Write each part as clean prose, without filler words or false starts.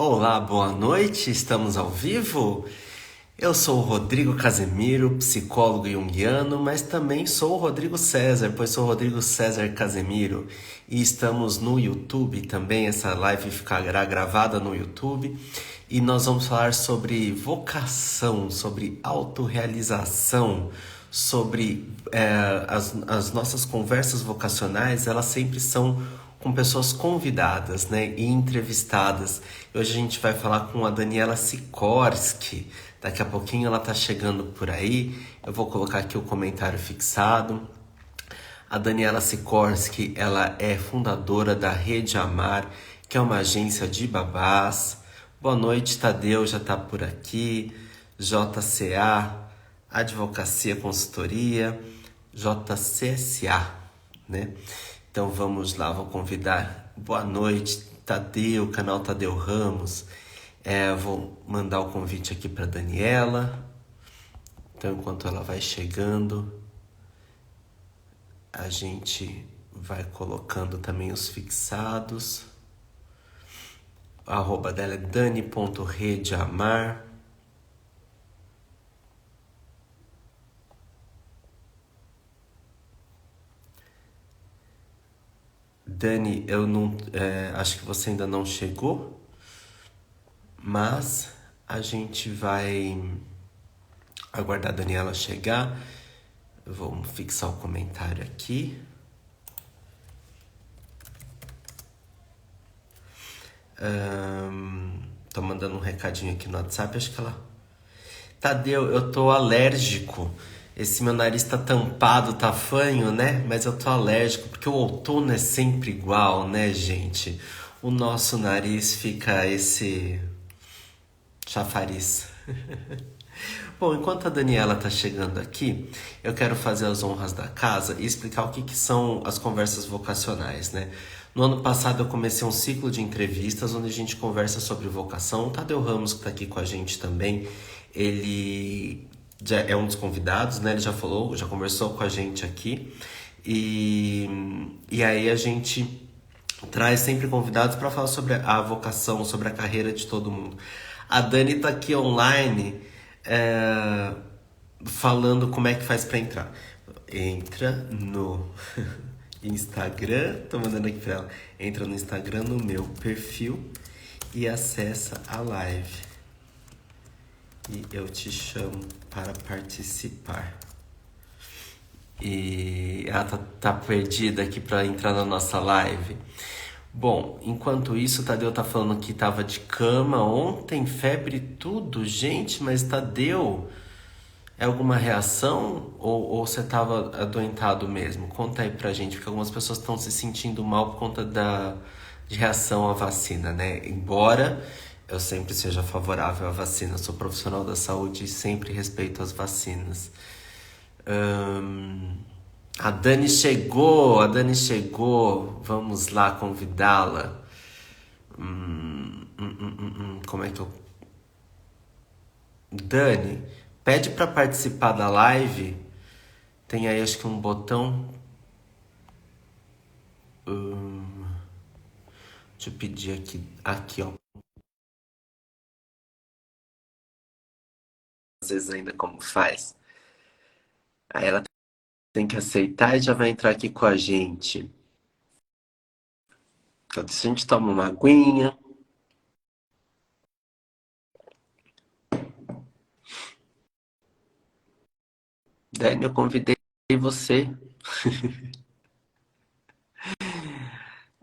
Olá, boa noite, estamos ao vivo? Eu sou o Rodrigo Casemiro, psicólogo junguiano, mas também sou o Rodrigo César, pois sou o Rodrigo César Casemiro. E estamos no YouTube também, essa live ficará gravada no YouTube. E nós vamos falar sobre vocação, sobre autorrealização, sobre as nossas conversas vocacionais, elas sempre são com pessoas convidadas, né, e entrevistadas. Hoje a gente vai falar com a Daniela Sikorski. Daqui a pouquinho ela tá chegando por aí. Eu vou colocar aqui o comentário fixado. A Daniela Sikorski, ela é fundadora da Rede Amar, que é uma agência de babás. Boa noite, Tadeu já tá por aqui. JCA, Advocacia Consultoria, JCSA, né? Então vamos lá, vou convidar. Boa noite, Tadeu, canal Tadeu Ramos. Vou mandar o convite aqui para Daniela. Então, enquanto ela vai chegando, a gente vai colocando também os fixados. A arroba dela é dani.redeamar. Dani, eu não acho que você ainda não chegou, mas a gente vai aguardar a Daniela chegar. Vamos fixar o comentário aqui. Tô mandando um recadinho aqui no WhatsApp, acho que ela... Tadeu, eu tô alérgico. Esse meu nariz tá tampado, tá fanho, né? Mas eu tô alérgico, porque o outono é sempre igual, né, gente? O nosso nariz fica esse chafariz. Bom, enquanto a Daniela tá chegando aqui, eu quero fazer as honras da casa e explicar o que são as conversas vocacionais, né? No ano passado eu comecei um ciclo de entrevistas onde a gente conversa sobre vocação. O Tadeu Ramos, que tá aqui com a gente também, ele já é um dos convidados, né? Ele já falou, já conversou com a gente aqui. E aí a gente traz sempre convidados para falar sobre a vocação, sobre a carreira de todo mundo. A Dani tá aqui online falando como é que faz para entrar. Entra no Instagram, tô mandando aqui pra ela. Entra no Instagram, no meu perfil e acessa a live. E eu te chamo para participar. E ela tá perdida aqui para entrar na nossa live. Bom, enquanto isso, o Tadeu tá falando que tava de cama ontem, febre e tudo. Gente, mas Tadeu, é alguma reação ou você tava adoentado mesmo? Conta aí pra gente, porque algumas pessoas estão se sentindo mal por conta de reação à vacina, né? Embora eu sempre seja favorável à vacina, sou profissional da saúde e sempre respeito as vacinas. A Dani chegou, vamos lá convidá-la. Como é que eu... Dani, pede para participar da live. Tem aí acho que um botão. Deixa eu pedir aqui ó. Às vezes ainda como faz. Aí ela tem que aceitar e já vai entrar aqui com a gente. Então, se a gente toma uma aguinha. Dani, eu convidei você.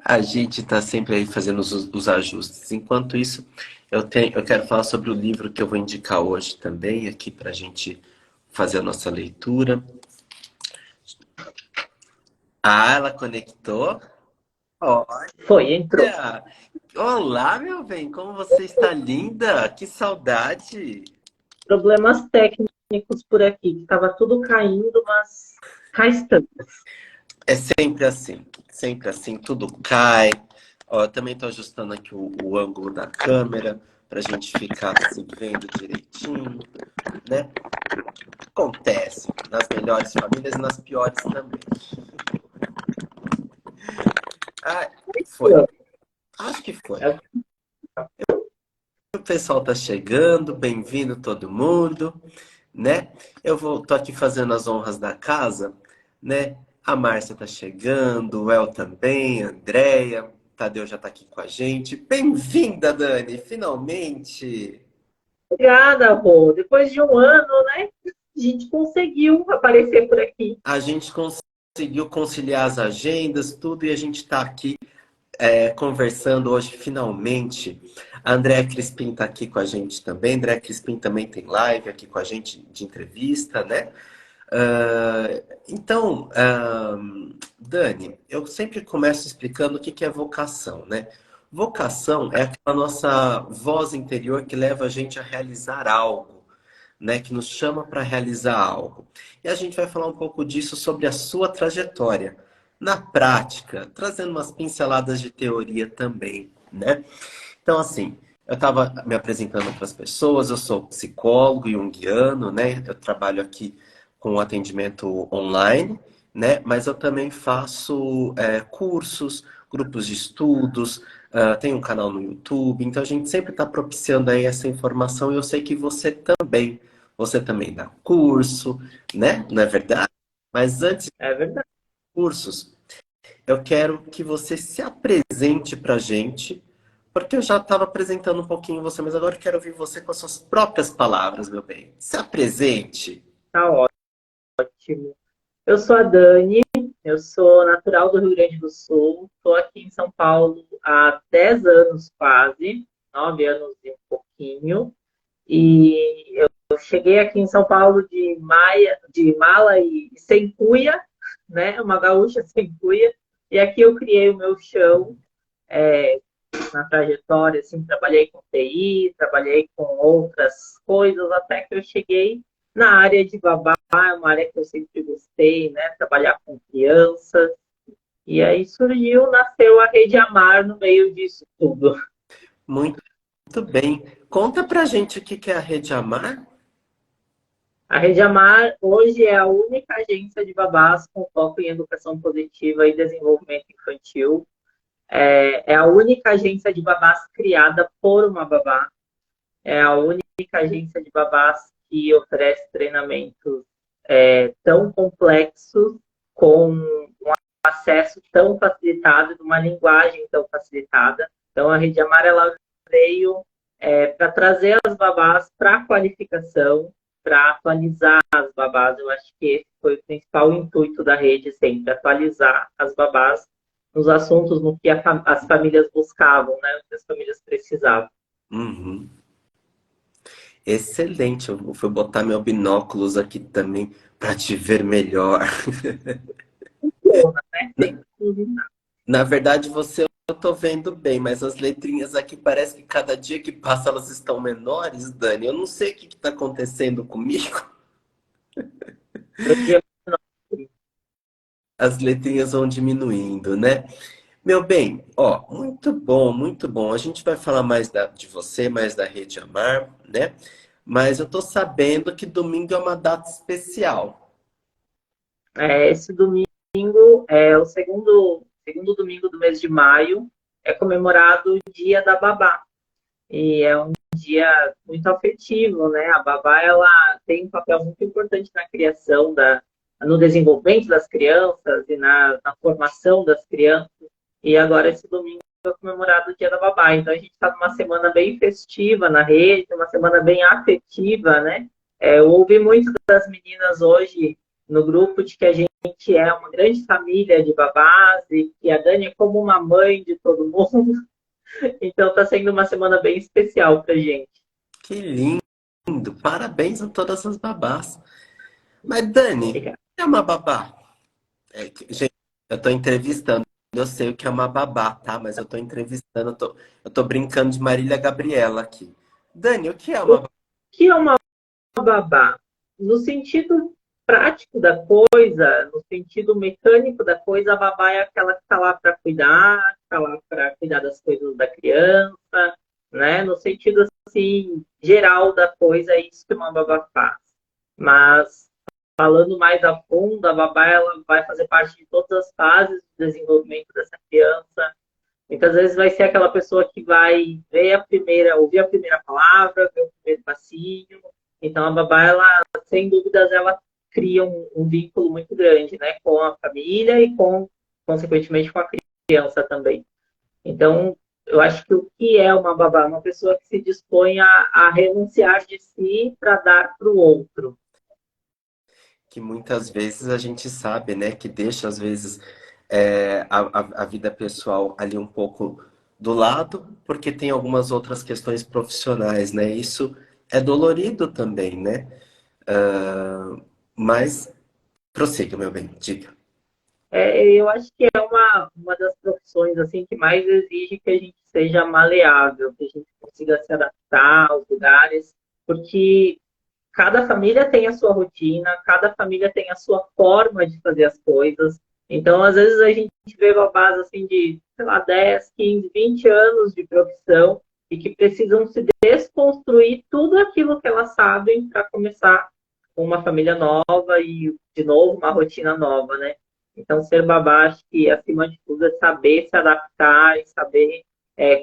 A gente está sempre aí fazendo os ajustes. Enquanto isso, eu quero falar sobre o livro que eu vou indicar hoje também, aqui para a gente fazer a nossa leitura. Ah, ela conectou? Foi, entrou. Olha! Olá, meu bem, como você está linda! Que saudade! Problemas técnicos por aqui, que estava tudo caindo, mas cá estamos. É sempre assim, tudo cai. Ó, eu também estou ajustando aqui o ângulo da câmera para a gente ficar se vendo direitinho, né? Acontece nas melhores famílias e nas piores também. Ah, foi. Acho que foi. pessoal tá chegando, bem-vindo todo mundo, né? Tô aqui fazendo as honras da casa, né? A Márcia tá chegando, o El também, a Andréia, Tadeu já tá aqui com a gente. Bem-vinda, Dani, finalmente! Obrigada, Rô. Depois de um ano, né? A gente conseguiu aparecer por aqui. A gente conseguiu conciliar as agendas, tudo, e a gente tá aqui conversando hoje, finalmente. A Andréa Crispim está aqui com a gente também. Andréa Crispim também tem live aqui com a gente de entrevista, né? Então, Dani, eu sempre começo explicando o que que é vocação, né? Vocação é aquela nossa voz interior que leva a gente a realizar algo, né? Que nos chama para realizar algo. E a gente vai falar um pouco disso sobre a sua trajetória. Na prática, trazendo umas pinceladas de teoria também, né? Então, assim, eu estava me apresentando para as pessoas, eu sou psicólogo junguiano, né? Eu trabalho aqui com atendimento online, né? Mas eu também faço cursos, grupos de estudos, tenho um canal no YouTube, então a gente sempre está propiciando aí essa informação e eu sei que você também dá curso, né? Não é verdade? Mas antes de É verdade. cursos, eu quero que você se apresente para a gente, porque eu já estava apresentando um pouquinho você, mas agora eu quero ouvir você com as suas próprias palavras, meu bem. Se apresente. Tá ótimo. Eu sou a Dani, eu sou natural do Rio Grande do Sul, estou aqui em São Paulo há 10 anos quase, 9 anos e um pouquinho. E eu cheguei aqui em São Paulo de mala e sem cuia, né? Uma gaúcha sem cuia. E aqui eu criei o meu chão, é, na trajetória, assim, trabalhei com TI, trabalhei com outras coisas, até que eu cheguei na área de babá, é uma área que eu sempre gostei, né? Trabalhar com crianças. E aí nasceu a Rede Amar no meio disso tudo. Muito, muito bem. Conta pra gente o que que é a Rede Amar. A Rede Amar hoje é a única agência de babás com foco em educação positiva e desenvolvimento infantil. É a única agência de babás criada por uma babá. É a única agência de babás que oferece treinamentos tão complexos, com um acesso tão facilitado, de uma linguagem tão facilitada. Então, a Rede Amar ela veio para trazer as babás para a qualificação, para atualizar as babás. Eu acho que esse foi o principal intuito da rede, sempre, atualizar as babás nos assuntos no que as famílias buscavam, né, o que as famílias precisavam. Uhum. Excelente. Eu vou botar meu binóculos aqui também para te ver melhor. Funciona, né? Na, Tem tudo. na verdade, você eu tô vendo bem, mas as letrinhas aqui parece que cada dia que passa elas estão menores, Dani. Eu não sei o que está acontecendo comigo. As letrinhas vão diminuindo, né? Meu bem, ó, muito bom, muito bom. A gente vai falar mais de você, mais da Rede Amar, né? Mas eu tô sabendo que domingo é uma data especial. Esse domingo é o segundo domingo do mês de maio, é comemorado o Dia da Babá. E é um dia muito afetivo, né? A babá, ela tem um papel muito importante na criação, no desenvolvimento das crianças e na formação das crianças. E agora, esse domingo, é comemorado o Dia da Babá. Então, a gente está numa semana bem festiva na rede, uma semana bem afetiva, né? Eu ouvi muito das meninas hoje no grupo de que a gente é uma grande família de babás e que a Dani é como uma mãe de todo mundo. Então está sendo uma semana bem especial para gente. Que lindo! Parabéns a todas as babás. Mas, Dani, o que Obrigada. é uma babá? Gente, eu tô entrevistando. Eu sei o que é uma babá, tá? Mas eu tô entrevistando, eu tô brincando de Marília Gabriela aqui. Dani, o que é uma O babá? que é uma babá? No sentido prático da coisa, no sentido mecânico da coisa, a babá é aquela que está lá para cuidar, está lá para cuidar das coisas da criança, né? No sentido assim geral da coisa, é isso que uma babá faz. Mas falando mais a fundo, a babá ela vai fazer parte de todas as fases do desenvolvimento dessa criança, Muitas vezes vai ser aquela pessoa que vai ver ouvir a primeira palavra, ver o primeiro passinho. Então a babá, ela, sem dúvidas, ela cria um vínculo muito grande, né, com a família e consequentemente, com a criança também. Então, eu acho que o que é uma babá? Uma pessoa que se dispõe a renunciar de si para dar para o outro. Que muitas vezes a gente sabe, né, que deixa às vezes a vida pessoal ali um pouco do lado, porque tem algumas outras questões profissionais, né? Isso é dolorido também, né? Mas prossiga, meu bem, diga. Eu acho que é uma das profissões assim que mais exige que a gente seja maleável, que a gente consiga se adaptar aos lugares, porque cada família tem a sua rotina, cada família tem a sua forma de fazer as coisas. Então, às vezes, a gente vê babás assim de, sei lá, 10, 15, 20 anos de profissão e que precisam se desconstruir tudo aquilo que elas sabem para começar com uma família nova e, de novo, uma rotina nova, né? Então, ser babá, acho que, acima de tudo, é saber se adaptar e saber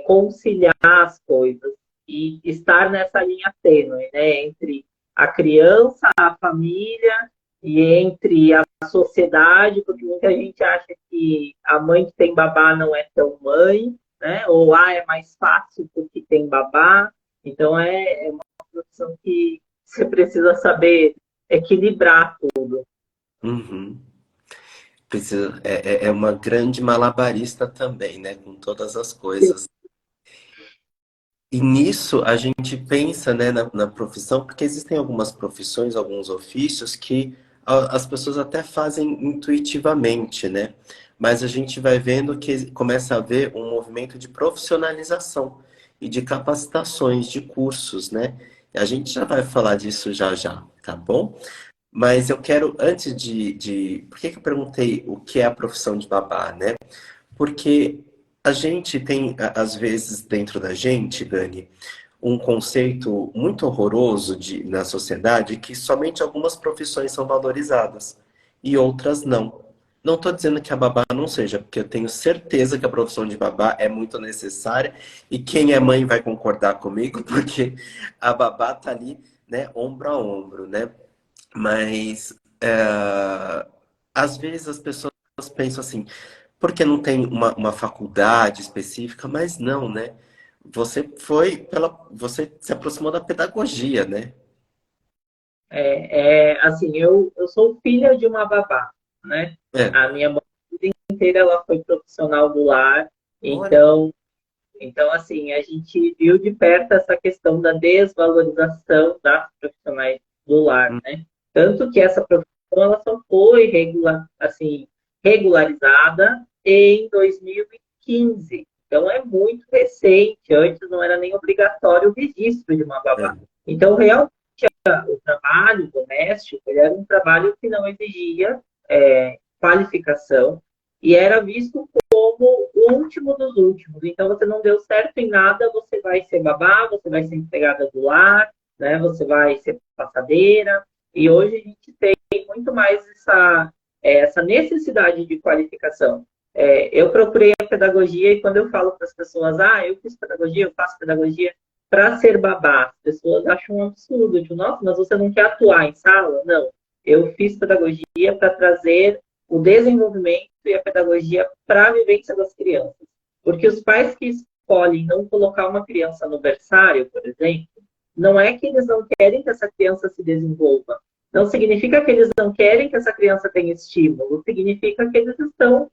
conciliar as coisas e estar nessa linha tênue, né? Entre a criança, a família e entre a sociedade, porque muita gente acha que a mãe que tem babá não é tão mãe, né? Ou é mais fácil porque tem babá. Então é uma profissão que você precisa saber equilibrar tudo. Uhum. Precisa, é uma grande malabarista também, né? Com todas as coisas. E nisso a gente pensa, né, na profissão, porque existem algumas profissões, alguns ofícios que as pessoas até fazem intuitivamente, né? Mas a gente vai vendo que começa a haver um movimento de profissionalização e de capacitações, de cursos, né? E a gente já vai falar disso já já, tá bom? Mas eu quero, antes Por que que eu perguntei o que é a profissão de babá, né? Porque a gente tem, às vezes, dentro da gente, Dani, um conceito muito horroroso na sociedade que somente algumas profissões são valorizadas e outras não. Não estou dizendo que a babá não seja, porque eu tenho certeza que a profissão de babá é muito necessária e quem é mãe vai concordar comigo, porque a babá está ali, né, ombro a ombro, né? Mas às vezes as pessoas pensam assim, porque não tem uma faculdade específica, mas não, né? Você se aproximou da pedagogia, né? Assim, eu sou filha de uma babá, né? É. A minha mãe a vida inteira ela foi profissional do lar, Olha. então, assim, a gente viu de perto essa questão da desvalorização das profissionais do lar, Hum, né? Tanto que essa profissão ela só foi assim, regularizada em 2015. Então, é muito recente. Antes não era nem obrigatório o registro de uma babá. é. Então, realmente, o trabalho doméstico ele era um trabalho que não exigia qualificação e era visto como o último dos últimos. Então, você não deu certo em nada, você vai ser babá, você vai ser empregada do lar, né? Você vai ser passadeira. E hoje a gente tem muito mais essa necessidade de qualificação. Eu procurei a pedagogia e quando eu falo para as pessoas, eu fiz pedagogia, eu faço pedagogia para ser babá, as pessoas acham um absurdo. Tipo, nossa, mas você não quer atuar em sala? Não. Eu fiz pedagogia para trazer o desenvolvimento e a pedagogia para a vivência das crianças. Porque os pais que escolhem não colocar uma criança no berçário, por exemplo, não é que eles não querem que essa criança se desenvolva. Não significa que eles não querem que essa criança tenha estímulo, significa que eles estão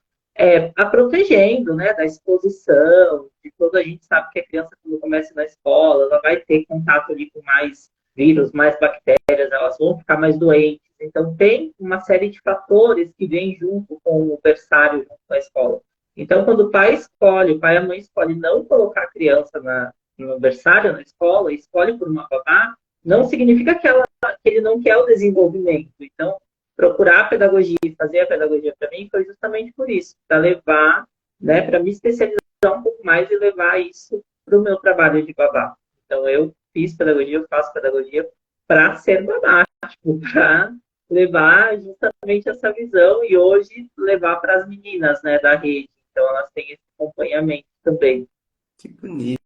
a protegendo, né, da exposição, de toda a gente sabe que a criança quando começa na escola, ela vai ter contato ali com mais vírus, mais bactérias, elas vão ficar mais doentes. Então tem uma série de fatores que vêm junto com o berçário, junto com a escola. Então quando o pai e a mãe escolhe não colocar a criança no berçário, na escola, escolhe por uma babá, não significa que ele não quer o desenvolvimento. Então, procurar a pedagogia e fazer a pedagogia para mim foi justamente por isso, para levar, né, para me especializar um pouco mais e levar isso para o meu trabalho de babá. Então, eu fiz pedagogia, eu faço pedagogia para ser babá, tipo, para levar justamente essa visão e hoje levar para as meninas, né, da rede. Então, elas têm esse acompanhamento também. Que bonito.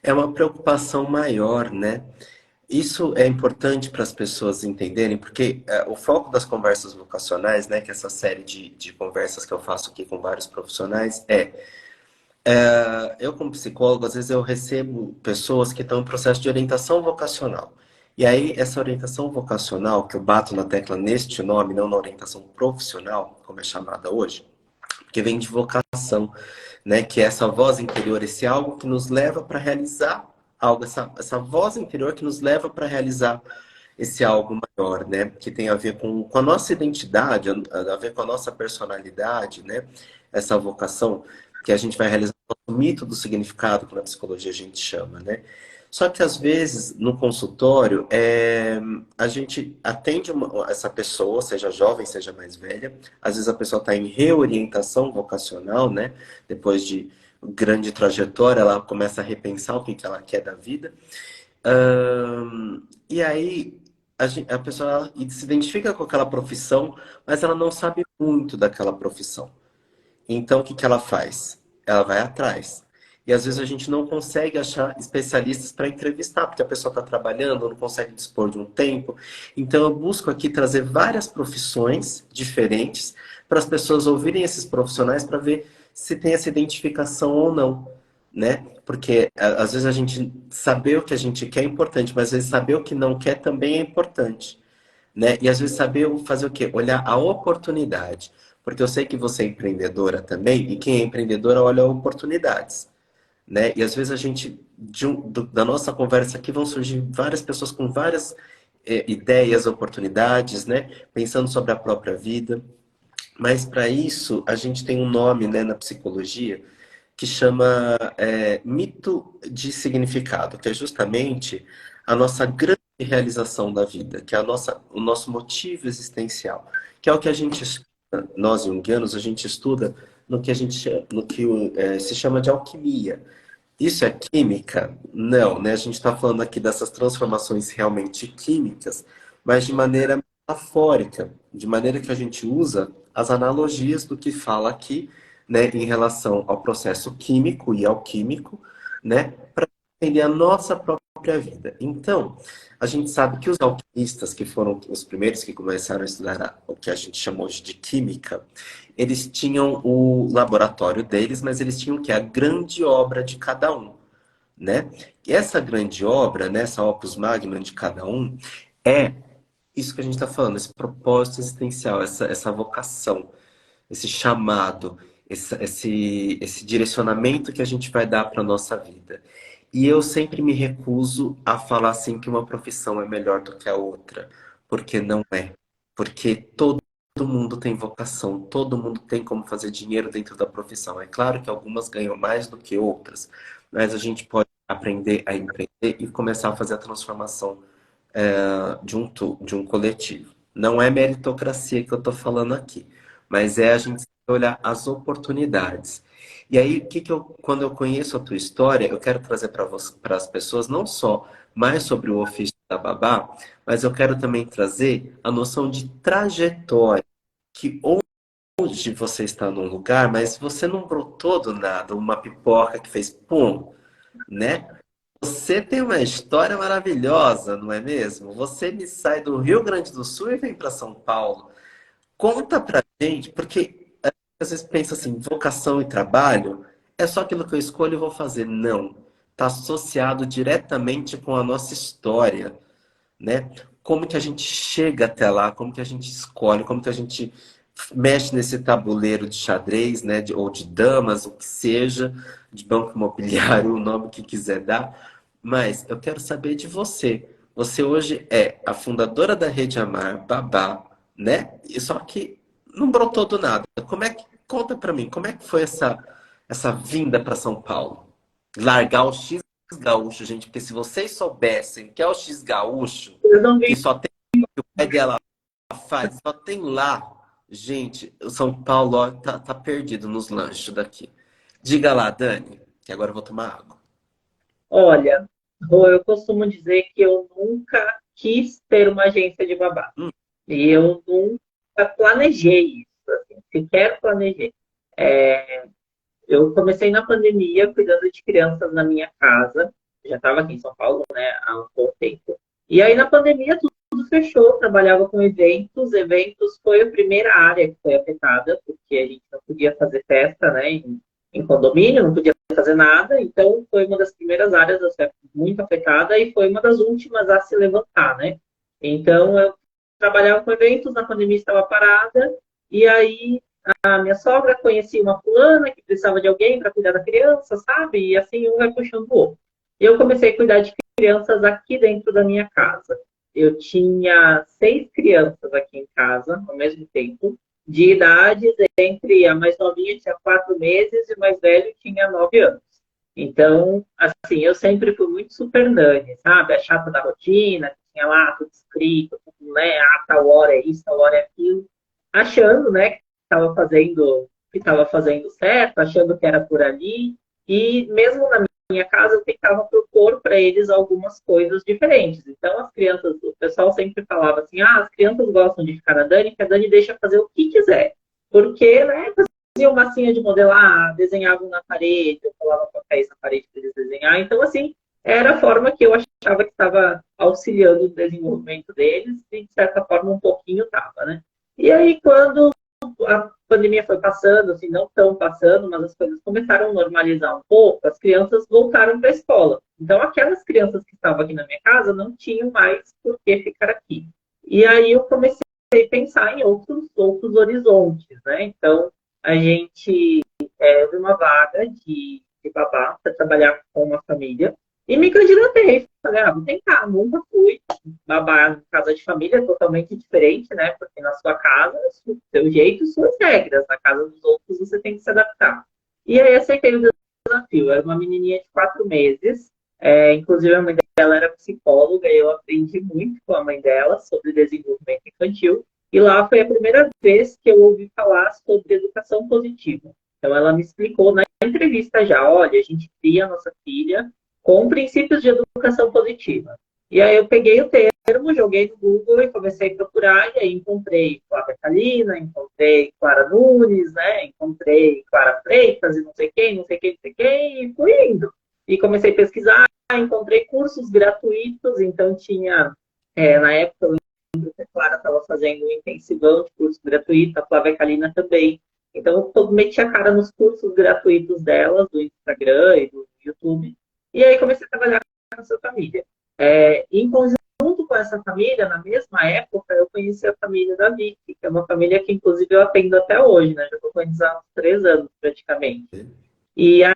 É uma preocupação maior, né? Isso é importante para as pessoas entenderem, porque o foco das conversas vocacionais, né, que é essa série de conversas que eu faço aqui com vários profissionais, eu como psicólogo, às vezes eu recebo pessoas que estão em processo de orientação vocacional. E aí, essa orientação vocacional, que eu bato na tecla neste nome, não na orientação profissional, como é chamada hoje, porque vem de vocação, né? Que é essa voz interior, esse algo que nos leva para realizar algo, essa voz interior que nos leva para realizar esse algo maior, né? Que tem a ver com a nossa identidade, a ver com a nossa personalidade, né? Essa vocação que a gente vai realizar o mito do significado, que na psicologia a gente chama, né? Só que às vezes no consultório a gente atende essa pessoa, seja jovem, seja mais velha. Às vezes a pessoa está em reorientação vocacional, né? Depois de grande trajetória, ela começa a repensar o que que ela quer da vida. E aí a pessoa se identifica com aquela profissão, mas ela não sabe muito daquela profissão. Então, o que que ela faz? Ela vai atrás. E às vezes a gente não consegue achar especialistas para entrevistar, porque a pessoa está trabalhando, não consegue dispor de um tempo. Então, eu busco aqui trazer várias profissões diferentes para as pessoas ouvirem esses profissionais para ver se tem essa identificação ou não, né? Porque às vezes a gente saber o que a gente quer é importante, mas às vezes saber o que não quer também é importante, né? E às vezes saber fazer o quê? Olhar a oportunidade. Porque eu sei que você é empreendedora também, e quem é empreendedora olha oportunidades, né? E às vezes a gente, da nossa conversa aqui, vão surgir várias pessoas com várias ideias, oportunidades, né? Pensando sobre a própria vida. Mas para isso, a gente tem um nome, né, na psicologia que chama mito de significado, que é justamente a nossa grande realização da vida, que é o nosso motivo existencial, que é o que a gente estuda, nós junguianos, a gente estuda no que a gente no que se chama de alquimia. Isso é química? Não, né? A gente está falando aqui dessas transformações realmente químicas, mas de maneira metafórica, de maneira que a gente usa as analogias do que fala aqui, né, em relação ao processo químico e alquímico, né, para entender a nossa própria vida. Então, a gente sabe que os alquimistas, que foram os primeiros que começaram a estudar o que a gente chamou hoje de química, eles tinham o laboratório deles, mas eles tinham o que? A grande obra de cada um, né? E essa grande obra, né, essa opus magnum de cada um, é isso que a gente está falando, esse propósito existencial, essa vocação, esse chamado, esse direcionamento que a gente vai dar para a nossa vida. E eu sempre me recuso a falar assim que uma profissão é melhor do que a outra, porque não é. Porque todo mundo tem vocação, todo mundo tem como fazer dinheiro dentro da profissão. É claro que algumas ganham mais do que outras, mas a gente pode aprender a empreender e começar a fazer a transformação de um coletivo. Não é meritocracia que eu estou falando aqui, mas é a gente olhar as oportunidades. E aí, quando eu conheço a tua história, eu quero trazer para as pessoas não só mais sobre o ofício da babá, mas eu quero também trazer a noção de trajetória, que hoje você está num lugar, mas você não brotou do nada, uma pipoca que fez pum, né? Você tem uma história maravilhosa, não é mesmo? Você me sai do Rio Grande do Sul e vem para São Paulo. Conta pra gente, porque às vezes pensa assim, vocação e trabalho é só aquilo que eu escolho e vou fazer. Não. Está associado diretamente com a nossa história, né? Como que a gente chega até lá, como que a gente escolhe, como que a gente mexe nesse tabuleiro de xadrez, né? Ou de damas, o que seja, de banco imobiliário, o nome que quiser dar. Mas eu quero saber de você. Você hoje é a fundadora da Rede Amar, babá, né? E só que não brotou do nada. Conta pra mim, como é que foi essa vinda para São Paulo? Largar o X gaúcho, gente, porque se vocês soubessem que é o X gaúcho, Eu não vi. que só tem o pai dela faz, só tem lá, gente, o São Paulo ó, tá perdido nos lanches daqui. Diga lá, Dani, que agora eu vou tomar água. Olha, Rô, eu costumo dizer que eu nunca quis ter uma agência de babá. Hum, E eu nunca planejei isso, assim, sequer planejei. eu comecei na pandemia cuidando de crianças na minha casa. Já estava aqui em São Paulo, né, há um bom tempo. E aí, na pandemia, tudo fechou. Trabalhava com eventos. Eventos foi a primeira área que foi afetada, porque a gente não podia fazer festa, né, em condomínio, não podia fazer nada. Então, foi uma das primeiras áreas a ser muito afetada e foi uma das últimas a se levantar, né. Então, eu trabalhava com eventos, na pandemia estava parada. E aí, a minha sogra conhecia uma fulana que precisava de alguém para cuidar da criança, sabe? E assim um vai puxando o outro. Eu comecei a cuidar de crianças aqui dentro da minha casa. Eu tinha 6 crianças aqui em casa ao mesmo tempo, de idades entre a mais novinha tinha 4 meses e o mais velho tinha 9 anos. Então, assim, eu sempre fui muito super nani, sabe? A chata da rotina, que tinha lá tudo escrito, tudo, né? Ah, tal hora é isso, tal hora é aquilo. Achando, né, que estava fazendo certo, achando que era por ali. E mesmo na minha casa, eu tentava propor para eles algumas coisas diferentes. Então, as crianças, o pessoal sempre falava assim: ah, as crianças gostam de ficar na Dani, que a Dani deixa fazer o que quiser. Porque, né, faziam massinha de modelar, desenhavam na parede, eu falava com a Thaís na parede para eles desenhar. Então, assim, era a forma que eu achava que estava auxiliando o desenvolvimento deles, e de certa forma um pouquinho estava, né? E aí, quando a pandemia foi passando, assim, não tão passando, mas as coisas começaram a normalizar um pouco, as crianças voltaram para a escola. Então, aquelas crianças que estavam aqui na minha casa não tinham mais por que ficar aqui. E aí eu comecei a pensar em outros horizontes, né? Então, a gente viu uma vaga de babá para trabalhar com uma família e me candidatei. Falei, ah, vou tentar, nunca fui. Babá em casa de família é totalmente diferente, né? Porque na sua casa, o seu jeito, suas regras. Na casa dos outros, você tem que se adaptar. E aí aceitei o desafio. Era uma menininha de 4 meses. Inclusive, a mãe dela era psicóloga e eu aprendi muito com a mãe dela sobre desenvolvimento infantil. E lá foi a primeira vez que eu ouvi falar sobre educação positiva. Então, ela me explicou na entrevista já: olha, a gente cria a nossa filha com princípios de educação positiva. E aí eu peguei o termo, joguei no Google e comecei a procurar, e aí encontrei Flávia Kalina, encontrei Clara Nunes, né? Encontrei Clara Freitas e não sei quem, não sei quem, não sei quem, e fui indo. E comecei a pesquisar, encontrei cursos gratuitos, então tinha, na época, eu lembro que a Clara estava fazendo um intensivão de curso gratuito, a Flávia Kalina também. Então, eu meti a cara nos cursos gratuitos delas, do Instagram e do YouTube, e aí comecei a trabalhar com essa família. Em conjunto com essa família, na mesma época, eu conheci a família da Vicky, que é uma família que, inclusive, eu atendo até hoje, né? Já estou conhecendo há uns 3 anos, praticamente. E aí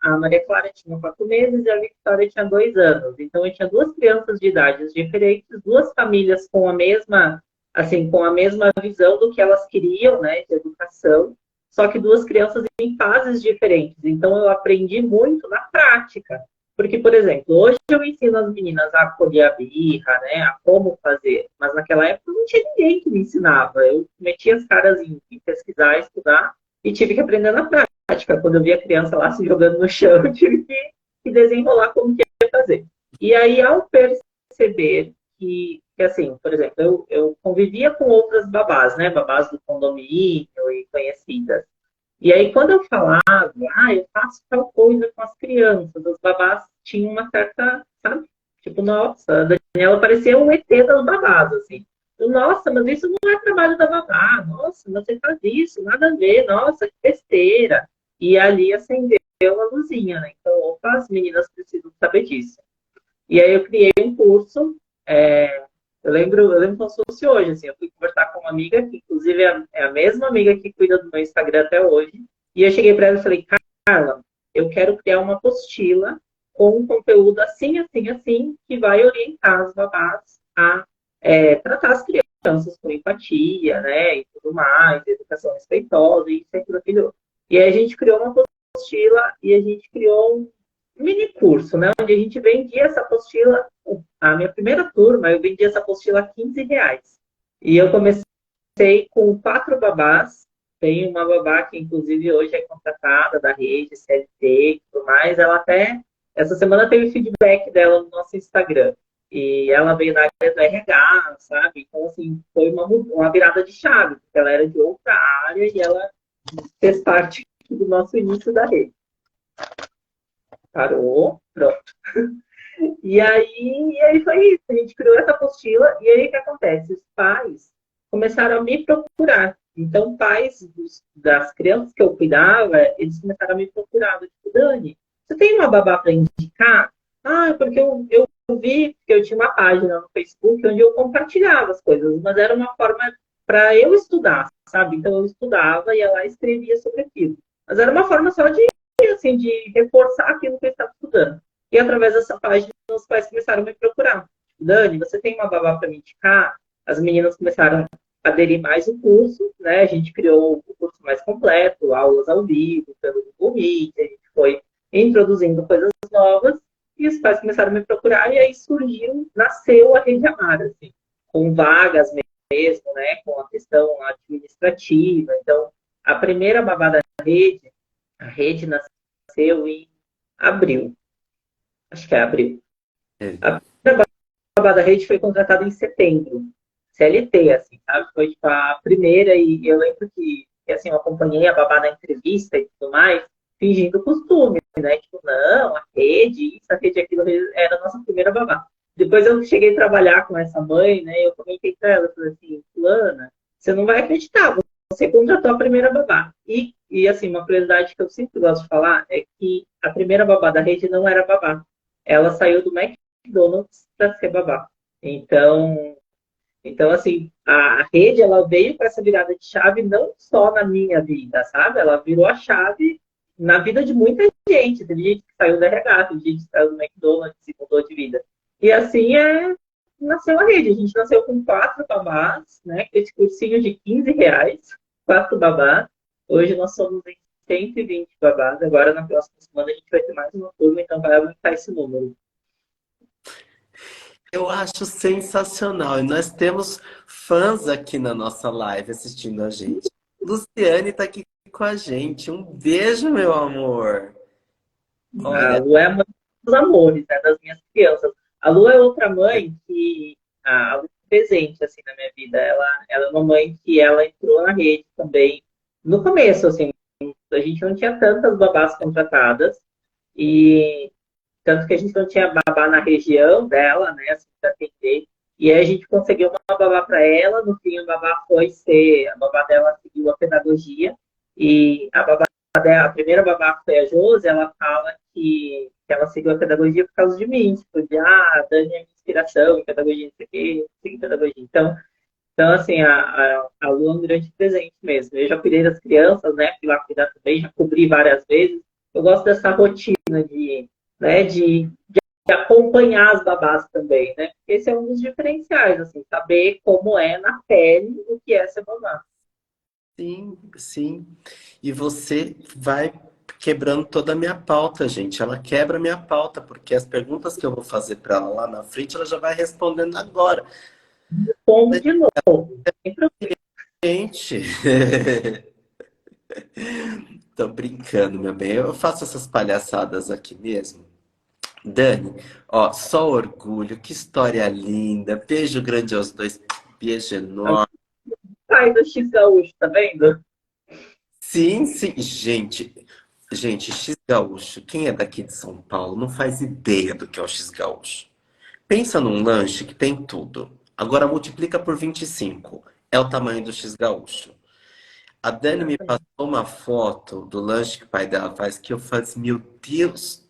a Maria Clara tinha 4 meses e a Victoria tinha 2 anos. Então, eu tinha duas crianças de idades diferentes, duas famílias com a mesma, assim, com a mesma visão do que elas queriam, né, de educação, só que duas crianças em fases diferentes. Então, eu aprendi muito na prática. Porque, por exemplo, hoje eu ensino as meninas a colher a birra, né, a como fazer, mas naquela época não tinha ninguém que me ensinava. Eu metia as caras em pesquisar, estudar, e tive que aprender na prática. Quando eu vi a criança lá se jogando no chão, eu tive que desenrolar como que ia fazer. E aí, ao perceber que assim, por exemplo, eu convivia com outras babás, né, babás do condomínio e conhecidas. E aí, quando eu falava, eu faço tal coisa com as crianças, os babás tinham uma certa, sabe? Tipo, nossa, a Daniela parecia um ET das babás, assim. Nossa, mas isso não é trabalho da babá. Nossa, você faz isso, nada a ver. Nossa, que besteira. E ali acendeu a luzinha, né? Então, opa, as meninas precisam saber disso. E aí eu criei um curso, eu lembro como se fosse hoje, assim, eu fui conversar com uma amiga, que inclusive é a mesma amiga que cuida do meu Instagram até hoje, e eu cheguei para ela e falei: Carla, eu quero criar uma apostila com um conteúdo assim, assim, assim, que vai orientar as babás a tratar as crianças com empatia, né, e tudo mais, educação respeitosa, e isso, aquilo, aquilo. E aí a gente criou uma apostila e a gente criou um mini curso, né, onde a gente vendia essa apostila. A minha primeira turma, eu vendi essa apostila a R$ 15. E eu comecei com 4 babás. Tem uma babá que, inclusive, hoje é contratada da rede, CLT e tudo mais. Ela até, essa semana, teve feedback dela no nosso Instagram. E ela veio da área do RH, sabe? Então, assim, foi uma virada de chave, porque ela era de outra área e ela fez parte aqui do nosso início da rede. Parou, pronto. E aí foi isso, a gente criou essa apostila, e aí o que acontece? Os pais começaram a me procurar. Então, pais das crianças que eu cuidava, eles começaram a me procurar. Tipo, Dani, você tem uma babá para indicar? Ah, porque eu vi que eu tinha uma página no Facebook onde eu compartilhava as coisas, mas era uma forma para eu estudar, sabe? Então, eu estudava, ia lá e escrevia sobre aquilo. Mas era uma forma só de, assim, de reforçar aquilo que eu estava estudando. E através dessa página, os pais começaram a me procurar. Dani, você tem uma babá para me indicar? As meninas começaram a aderir mais o curso, né? A gente criou o curso mais completo, aulas ao vivo, pelo Google Meet, a gente foi introduzindo coisas novas e os pais começaram a me procurar e aí surgiu, nasceu a Rede Amar, assim, com vagas mesmo, né? Com a questão administrativa. Então, a primeira babá da rede, a rede nasceu em abril. Acho que é abril. É. A primeira babá da rede foi contratada em setembro. CLT, assim, sabe? Foi tipo, a primeira, e eu lembro que assim, eu acompanhei a babá na entrevista e tudo mais, fingindo costume, né? Tipo, não, a rede aquilo era a nossa primeira babá. Depois eu cheguei a trabalhar com essa mãe, né? Eu comentei com ela, falei assim, fulana, você não vai acreditar, você contratou a primeira babá. E assim, uma curiosidade que eu sempre gosto de falar é que a primeira babá da rede não era babá. Ela saiu do McDonald's para ser babá. Então, assim, a rede, ela veio com essa virada de chave não só na minha vida, sabe? Ela virou a chave na vida de muita gente. Teve gente que saiu do RH, teve gente que saiu do McDonald's e mudou de vida. E assim nasceu a rede. A gente nasceu com 4 babás, né? Esse cursinho de R$ 15, 4 babás. Hoje nós somos em 120 babás. Agora, na próxima semana, a gente vai ter mais uma turma, então vai aumentar esse número. Eu acho sensacional. E nós temos fãs aqui na nossa live assistindo a gente. Luciane está aqui com a gente. Um beijo, meu amor. A Olha, Lu é a mãe dos amores, né, das minhas crianças. A Lu é outra mãe que a Lu é presente assim na minha vida. Ela é uma mãe que ela entrou na rede também no começo, assim. A gente não tinha tantas babás contratadas e tanto que a gente não tinha babá na região dela, né, assim, para atender. E aí a gente conseguiu uma babá para ela. No fim, a babá dela seguiu a pedagogia e a primeira babá que foi a Josi, ela fala que ela seguiu a pedagogia por causa de mim, tipo, a Dani é minha inspiração em pedagogia, não sei o quê, segui pedagogia. Então, assim, a Lu é um grande presente mesmo. Eu já cuidei das crianças, né, fui lá cuidar também, já cobri várias vezes. Eu gosto dessa rotina né, de acompanhar as babás também, né, porque esse é um dos diferenciais, assim, saber como é na pele o que é ser babá. sim, sim. E você vai quebrando toda a minha pauta, gente. Ela quebra a minha pauta, porque as perguntas que eu vou fazer para ela lá na frente, ela já vai respondendo agora. Como de novo, sem problema. Gente, tô brincando, meu bem. Eu faço essas palhaçadas aqui mesmo. Dani, ó, só orgulho, que história linda. Beijo grande aos dois, beijo enorme. Pai do X Gaúcho, tá vendo? Sim, sim, gente, X Gaúcho, quem é daqui de São Paulo não faz ideia do que é o X Gaúcho. Pensa num lanche que tem tudo. Agora multiplica por 25. É o tamanho do X Gaúcho. A Dani me passou uma foto do lanche que o pai dela faz que eu falei assim, meu Deus,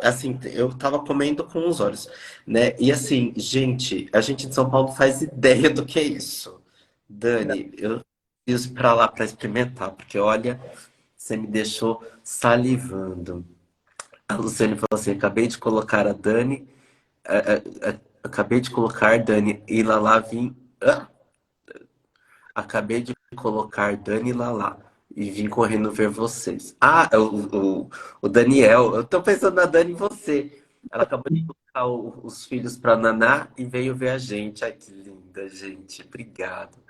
assim, eu tava comendo com os olhos, né? E assim, gente, a gente de São Paulo faz ideia do que é isso. Dani, eu preciso ir pra lá pra experimentar, porque olha, você me deixou salivando. A Luciane falou assim: acabei de colocar a Dani, acabei de colocar Dani e Lala vim. Acabei de colocar Dani e Lala e vim correndo ver vocês. Ah, o Daniel, eu tô pensando na Dani e você. Ela acabou de colocar os filhos pra Naná e veio ver a gente. Ai, que linda, gente. Obrigado.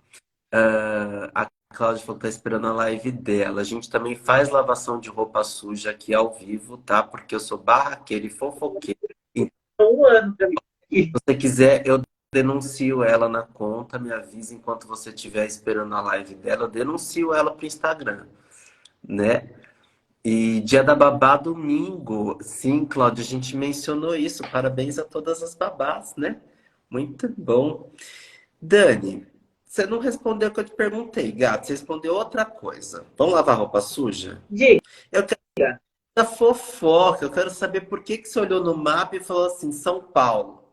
A Cláudia falou que tá esperando a live dela. A gente também faz lavação de roupa suja aqui ao vivo, tá? Porque eu sou barraqueiro e fofoqueiro. Então, Um ano pra mim. se você quiser, eu denuncio ela na conta, me avisa enquanto você estiver esperando a live dela, eu denuncio ela pro Instagram. né? E dia da babá, domingo. Sim, Cláudio, a gente mencionou isso. Parabéns a todas as babás, né? Muito bom. Dani, você não respondeu o que eu te perguntei, gato. Você respondeu outra coisa. Vamos lavar roupa suja? Diga. Eu quero da fofoca. Eu quero saber por que que você olhou no mapa e falou assim, São Paulo.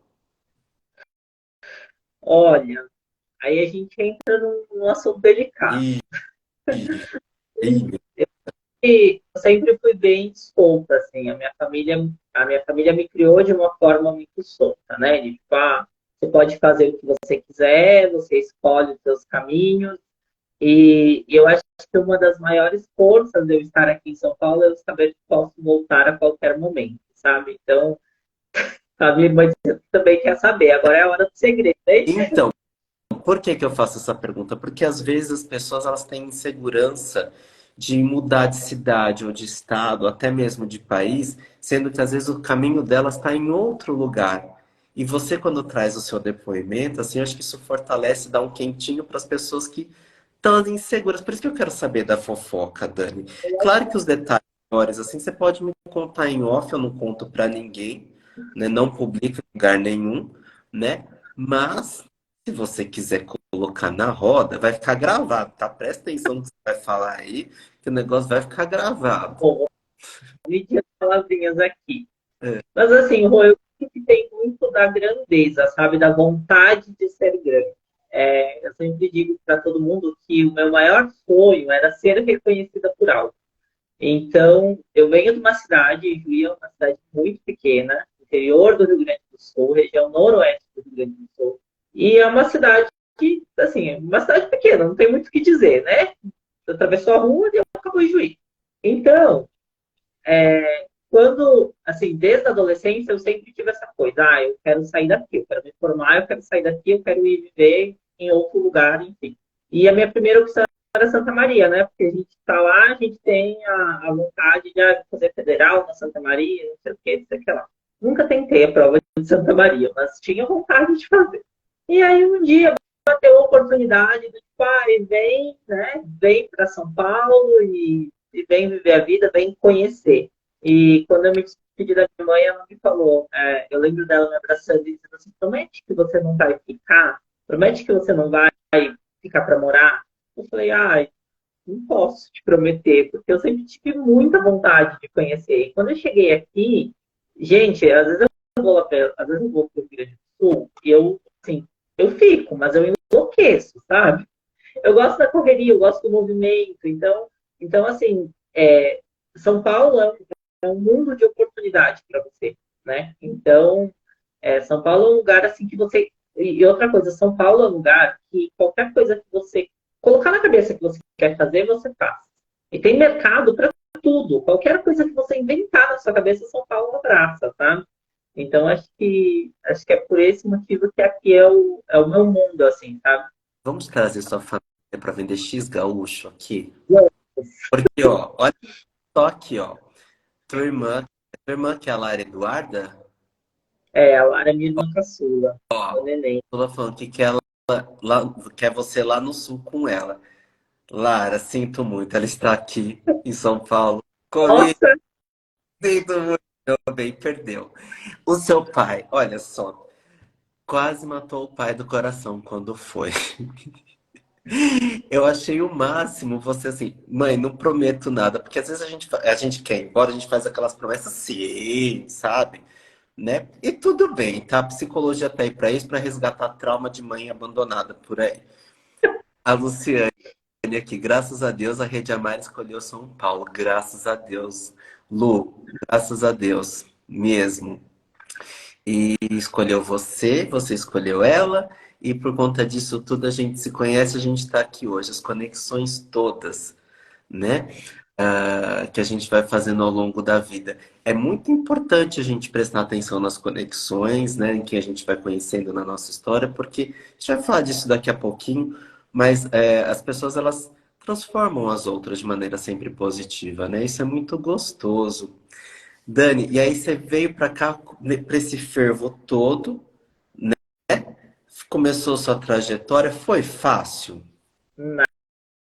Olha, aí a gente entra num assunto delicado. Ih, ih, E eu sempre fui bem solta, assim, a minha família me criou de uma forma muito solta, né? De, tipo, você pode fazer o que você quiser, você escolhe os seus caminhos, e eu acho que uma das maiores forças de eu estar aqui em São Paulo é eu saber que posso voltar a qualquer momento, sabe? Então, a minha irmã também quer saber, agora é a hora do segredo, hein? então, por que que eu faço essa pergunta? Porque às vezes as pessoas elas têm insegurança de mudar de cidade ou de estado, até mesmo de país, sendo que às vezes o caminho delas está em outro lugar. E você, quando traz o seu depoimento, assim, eu acho que isso fortalece, dá um quentinho para as pessoas que estão inseguras. Por isso que eu quero saber da fofoca, Dani. Claro que os detalhes maiores, assim, você pode me contar em off, eu não conto para ninguém, né? Não publico em lugar nenhum, né? Mas se você quiser colocar na roda, vai ficar gravado, tá? Presta atenção no que você vai falar aí, que o negócio vai ficar gravado. Bom, vou dividir as palavrinhas aqui. É. Mas assim, Rô, eu acho que tem muito da grandeza, sabe? Da vontade de ser grande. Eu sempre digo para todo mundo que o meu maior sonho era ser reconhecida por algo. Então, eu venho de uma cidade, Juí é uma cidade muito pequena, interior do Rio Grande do Sul, região noroeste do Rio Grande do Sul. E é uma cidade que, assim, é uma cidade pequena, não tem muito o que dizer, né? Você atravessou a rua e acabou em Juí. Então, quando, assim, desde a adolescência, eu sempre tive essa coisa, eu quero sair daqui, eu quero me formar, eu quero sair daqui, eu quero ir viver em outro lugar, enfim. E a minha primeira opção era Santa Maria, né? Porque a gente está lá, a gente tem a vontade de fazer federal na Santa Maria, não sei o que, não sei o que lá. Nunca tentei a prova de Santa Maria, mas tinha vontade de fazer. E aí um dia bateu a oportunidade do pai, vem, né? Vem para São Paulo e vem viver a vida, vem conhecer. E quando eu me despedi da minha mãe, ela me falou, eu lembro dela me abraçando e dizendo assim, promete que você não vai ficar? Promete que você não vai ficar para morar? Eu falei, não posso te prometer, porque eu sempre tive muita vontade de conhecer. E quando eu cheguei aqui, gente, às vezes eu vou lá, às vezes eu vou para o Rio Grande do Sul e eu, assim, eu fico, mas eu enlouqueço, sabe? Eu gosto da correria, eu gosto do movimento. Então assim, São Paulo é um mundo de oportunidade para você, né? Então, São Paulo é um lugar assim que você. E outra coisa, São Paulo é um lugar que qualquer coisa que você colocar na cabeça que você quer fazer, você faz. E tem mercado para tudo. Qualquer coisa que você inventar na sua cabeça, São Paulo abraça, tá? Então, acho que é por esse motivo que aqui é o meu mundo, assim, sabe? Vamos trazer sua família para vender X gaúcho aqui? Porque, ó, olha só aqui, ó. Tua irmã que é a Lara Eduarda, A Lara é minha irmã caçula, o neném. ela falando que quer, quer você lá no sul com ela. Lara, sinto muito, ela está aqui em São Paulo. Comigo, Nossa, sinto muito, meu bem, perdeu. O seu pai, olha só, quase matou o pai do coração quando foi. Eu achei o máximo você assim, mãe, não prometo nada, porque às vezes a gente quer ir embora, a gente faz aquelas promessas sim, sabe? Né? E tudo bem, tá? A psicologia tá aí pra isso, pra resgatar trauma de mãe abandonada por aí. A Luciane aqui, graças a Deus, a Rede Amar escolheu São Paulo, graças a Deus. Lu, graças a Deus, mesmo. E escolheu você, você escolheu ela, e por conta disso tudo a gente se conhece, a gente está aqui hoje, as conexões todas, né? Que a gente vai fazendo ao longo da vida. É muito importante a gente prestar atenção nas conexões, né? Em que a gente vai conhecendo na nossa história, porque a gente vai falar disso daqui a pouquinho, mas as pessoas elas transformam as outras de maneira sempre positiva, né? Isso é muito gostoso. Dani, e aí você veio para cá, para esse fervo todo, começou sua trajetória, foi fácil?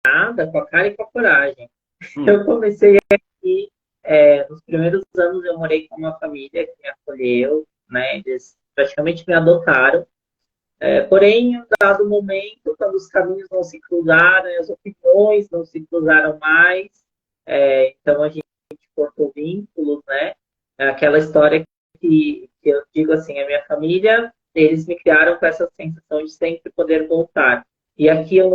nada, com a cara e com a coragem. Hum, Eu comecei aqui, nos primeiros anos eu morei com uma família que me acolheu, né? Eles praticamente me adotaram. Porém, em um dado momento, quando os caminhos não se cruzaram, as opiniões não se cruzaram mais, então a gente cortou vínculos, né? É aquela história que eu digo assim, a minha família, eles me criaram com essa sensação de sempre poder voltar. E aqui eu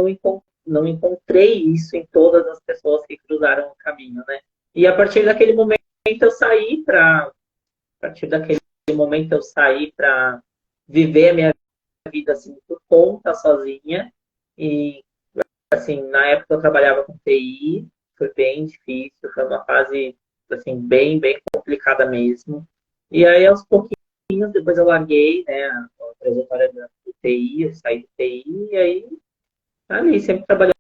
não encontrei isso em todas as pessoas que cruzaram o caminho, né? E a partir daquele momento eu saí para, a partir daquele momento eu saí para viver a minha vida assim por conta sozinha e assim na época eu trabalhava com TI, foi bem difícil, foi uma fase assim bem complicada mesmo. E aí aos pouquinhos depois eu larguei, né, a trajetória da TI, eu saí do TI e aí ali sempre trabalhando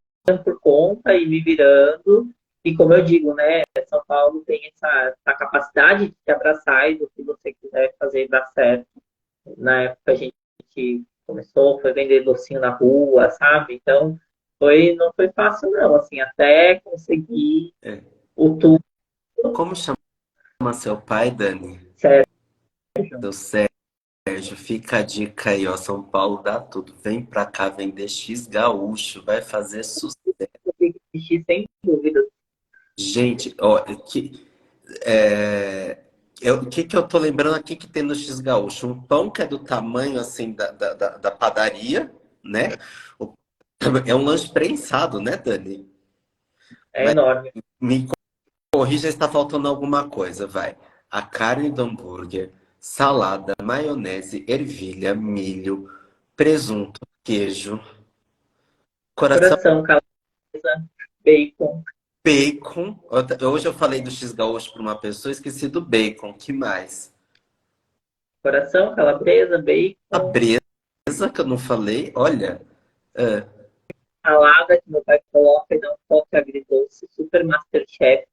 por conta e me virando. E como eu digo, né, São Paulo tem essa capacidade de te abraçar e do que você quiser fazer dar certo. Na época a gente começou, foi vender docinho na rua, sabe? Então, não foi fácil não, assim, até conseguir é. o tudo Como chama seu pai, Dani? certo. Seu Sérgio, fica a dica aí, ó. São Paulo dá tudo. Vem pra cá vender X gaúcho, vai fazer sucesso. Eu tenho que assistir sem dúvida. Gente, ó, o que que eu tô lembrando aqui que tem no X Gaúcho? Um pão que é do tamanho, assim, da padaria, né? O- É um lanche prensado, né, Dani? É Mas enorme. me corrija se está faltando alguma coisa, vai. A carne do hambúrguer, salada, maionese, ervilha, milho, presunto, queijo, coração, Coração, calabresa, bacon. bacon. Hoje eu falei do X Gaúcho para uma pessoa, esqueci do bacon. Que mais? Coração, calabresa, A bacon, bresa, que eu não falei. Olha, é, salada que meu pai coloca e dá um toque agridoce, super Masterchef.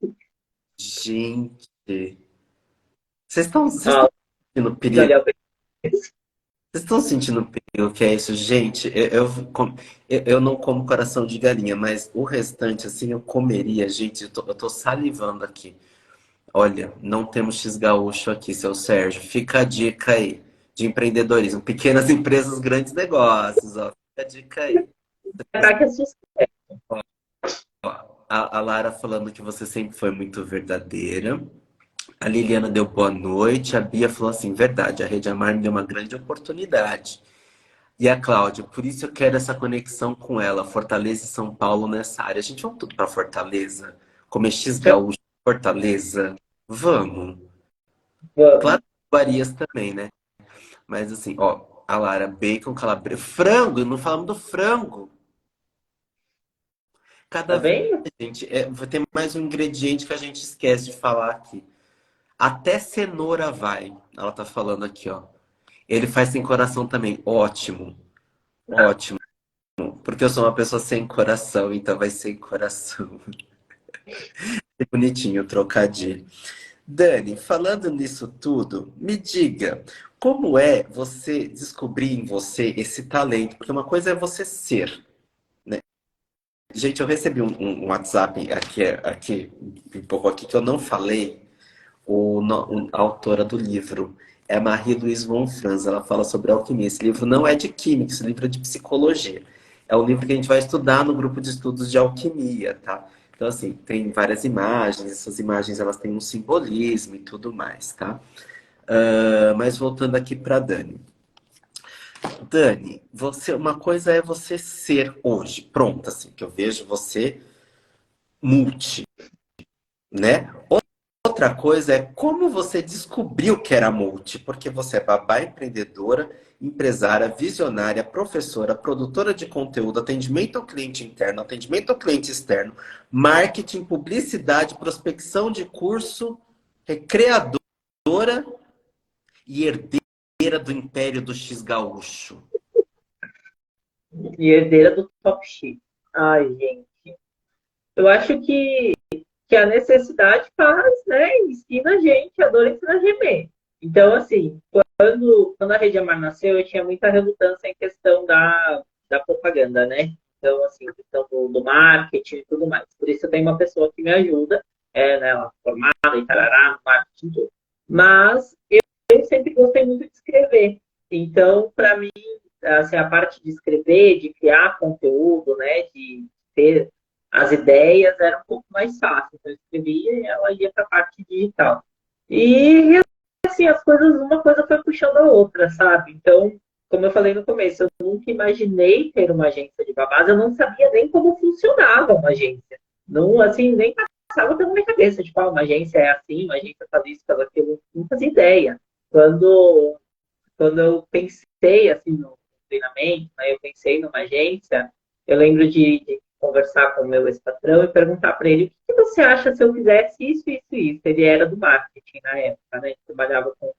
gente. Vocês estão Ah, sentindo perigo? olha, Vocês estão sentindo o perigo que é isso? Gente, eu não como coração de galinha, mas o restante, assim, eu comeria. Gente, eu tô salivando aqui. Olha, não temos X gaúcho aqui, seu Sérgio. Fica a dica aí de empreendedorismo. Pequenas empresas, grandes negócios, ó. Fica a dica aí. ataque é sucesso. A Lara falando que você sempre foi muito verdadeira. A Liliana deu boa noite. A Bia falou assim: verdade, a Rede Amar me deu uma grande oportunidade. E a Cláudia, por isso eu quero essa conexão com ela, Fortaleza e São Paulo nessa área. A gente vamos tudo para Fortaleza? Comer X gaúcho em Fortaleza? Vamos. Claro Vamos. que Varias também, né? Mas assim, ó, a Lara, bacon, calabresa, frango, não falamos do frango. Tá Cada vez, vendo? gente, vai ter mais um ingrediente que a gente esquece de falar aqui. Até cenoura vai. Ela tá falando aqui, ó. Ele faz sem coração também. Ótimo, ótimo. Porque eu sou uma pessoa sem coração, então vai sem coração. Que bonitinho o trocadilho. Dani, falando nisso tudo, me diga, como é você descobrir em você esse talento? Porque uma coisa é você ser, né? Gente, eu recebi um WhatsApp aqui, um pouco aqui, que eu não falei, a autora do livro. É a Marie-Louise von Franz, ela fala sobre alquimia. Esse livro não é de química, esse livro é de psicologia. É um livro que a gente vai estudar no grupo de estudos de alquimia, tá? Então, assim, tem várias imagens, essas imagens elas têm um simbolismo e tudo mais, tá? Mas voltando aqui para Dani. Dani, uma coisa é você ser hoje, pronta, assim, que eu vejo você multi, né? Outra coisa é como você descobriu que era multi, porque você é babá empreendedora, empresária, visionária, professora, produtora de conteúdo, atendimento ao cliente interno, atendimento ao cliente externo, marketing, publicidade, prospecção de curso, criadora e herdeira do império do X gaúcho. E herdeira do Top X. Ai, gente. Eu acho que a necessidade faz, né? Ensina a gente, a dor ensina a gemer. Então, assim, quando a Rede Amar nasceu, eu tinha muita relutância em questão da propaganda, né? Então, assim, questão do marketing e tudo mais. Por isso eu tenho uma pessoa que me ajuda, né, ela é formada e tarará, no marketing e tudo. Mas eu sempre gostei muito de escrever. Então, para mim, assim, a parte de escrever, de criar conteúdo, né, de ter as ideias, era um pouco mais fácil. Então, eu escrevia e ela ia para a parte digital. E, assim, as coisas, uma coisa foi puxando a outra, sabe? Então, como eu falei no começo, eu nunca imaginei ter uma agência de babás, eu não sabia nem como funcionava uma agência. Não, assim, nem passava pela minha cabeça, tipo, uma agência é assim, uma agência faz isso, faz aquilo, não fazia ideia. Quando, quando eu pensei, assim, no treinamento, né, eu pensei numa agência, eu lembro de conversar com o meu ex-patrão e perguntar para ele, o que você acha se eu fizesse isso, isso, isso? Ele era do marketing na época, né, ele trabalhava com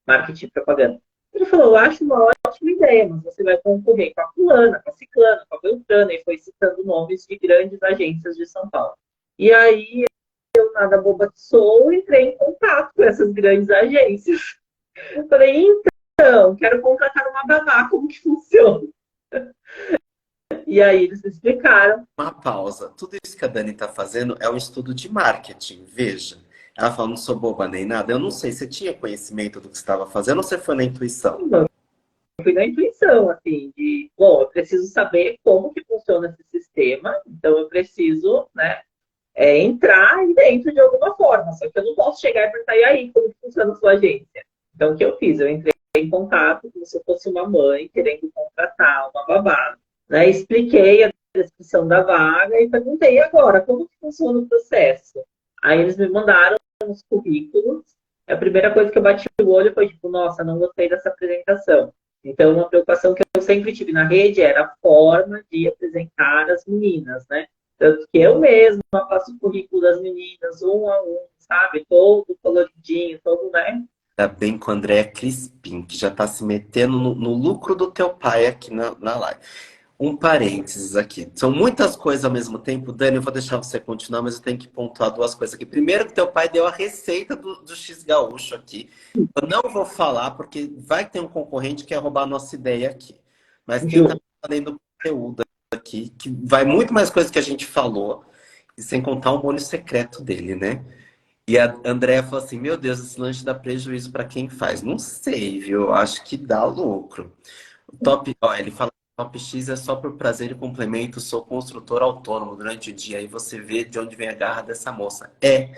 marketing e propaganda. Ele falou, eu acho uma ótima ideia, mas você vai concorrer com a fulana, com a ciclana, com a beltrana, e foi citando nomes de grandes agências de São Paulo. E aí, eu, nada boba que sou, entrei em contato com essas grandes agências. Eu falei, então, quero contratar uma babá, como que funciona? E aí eles explicaram. Uma pausa. Tudo isso que a Dani está fazendo é um estudo de marketing, veja. Ela fala, não sou boba nem nada. Eu não sei, você tinha conhecimento do que você estava fazendo ou você foi na intuição? Eu fui na intuição, assim, de, bom, eu preciso saber como que funciona esse sistema, então eu preciso, né, entrar aí dentro de alguma forma. Só que eu não posso chegar e perguntar, e aí, como que funciona a sua agência? Então, o que eu fiz? Eu entrei em contato como se eu fosse uma mãe querendo contratar uma babá, né? Expliquei a descrição da vaga e perguntei, e agora, como que funciona o processo? Aí eles me mandaram os currículos. A primeira coisa que eu bati o olho foi, tipo, nossa, não gostei dessa apresentação. Então, uma preocupação que eu sempre tive na rede era a forma de apresentar as meninas, né? Tanto que eu mesma faço o currículo das meninas, um a um, sabe? Todo coloridinho, todo, né? Ainda bem com o André Crispim, que já está se metendo no lucro do teu pai aqui na live. Um parênteses aqui. São muitas coisas ao mesmo tempo. Dani, eu vou deixar você continuar, mas eu tenho que pontuar duas coisas aqui. Primeiro, que teu pai deu a receita do X Gaúcho aqui. Eu não vou falar, porque vai ter um concorrente que quer roubar a nossa ideia aqui. Mas quem está Ju, fazendo conteúdo aqui, que vai muito mais coisa que a gente falou, e sem contar o molho secreto dele, né? E a Andrea falou assim: Meu Deus, esse lanche dá prejuízo para quem faz. Não sei, viu? Eu acho que dá lucro. O top, ó, ele fala: Top X é só por prazer e complemento. Sou construtor autônomo durante o dia. Aí você vê de onde vem a garra dessa moça. É.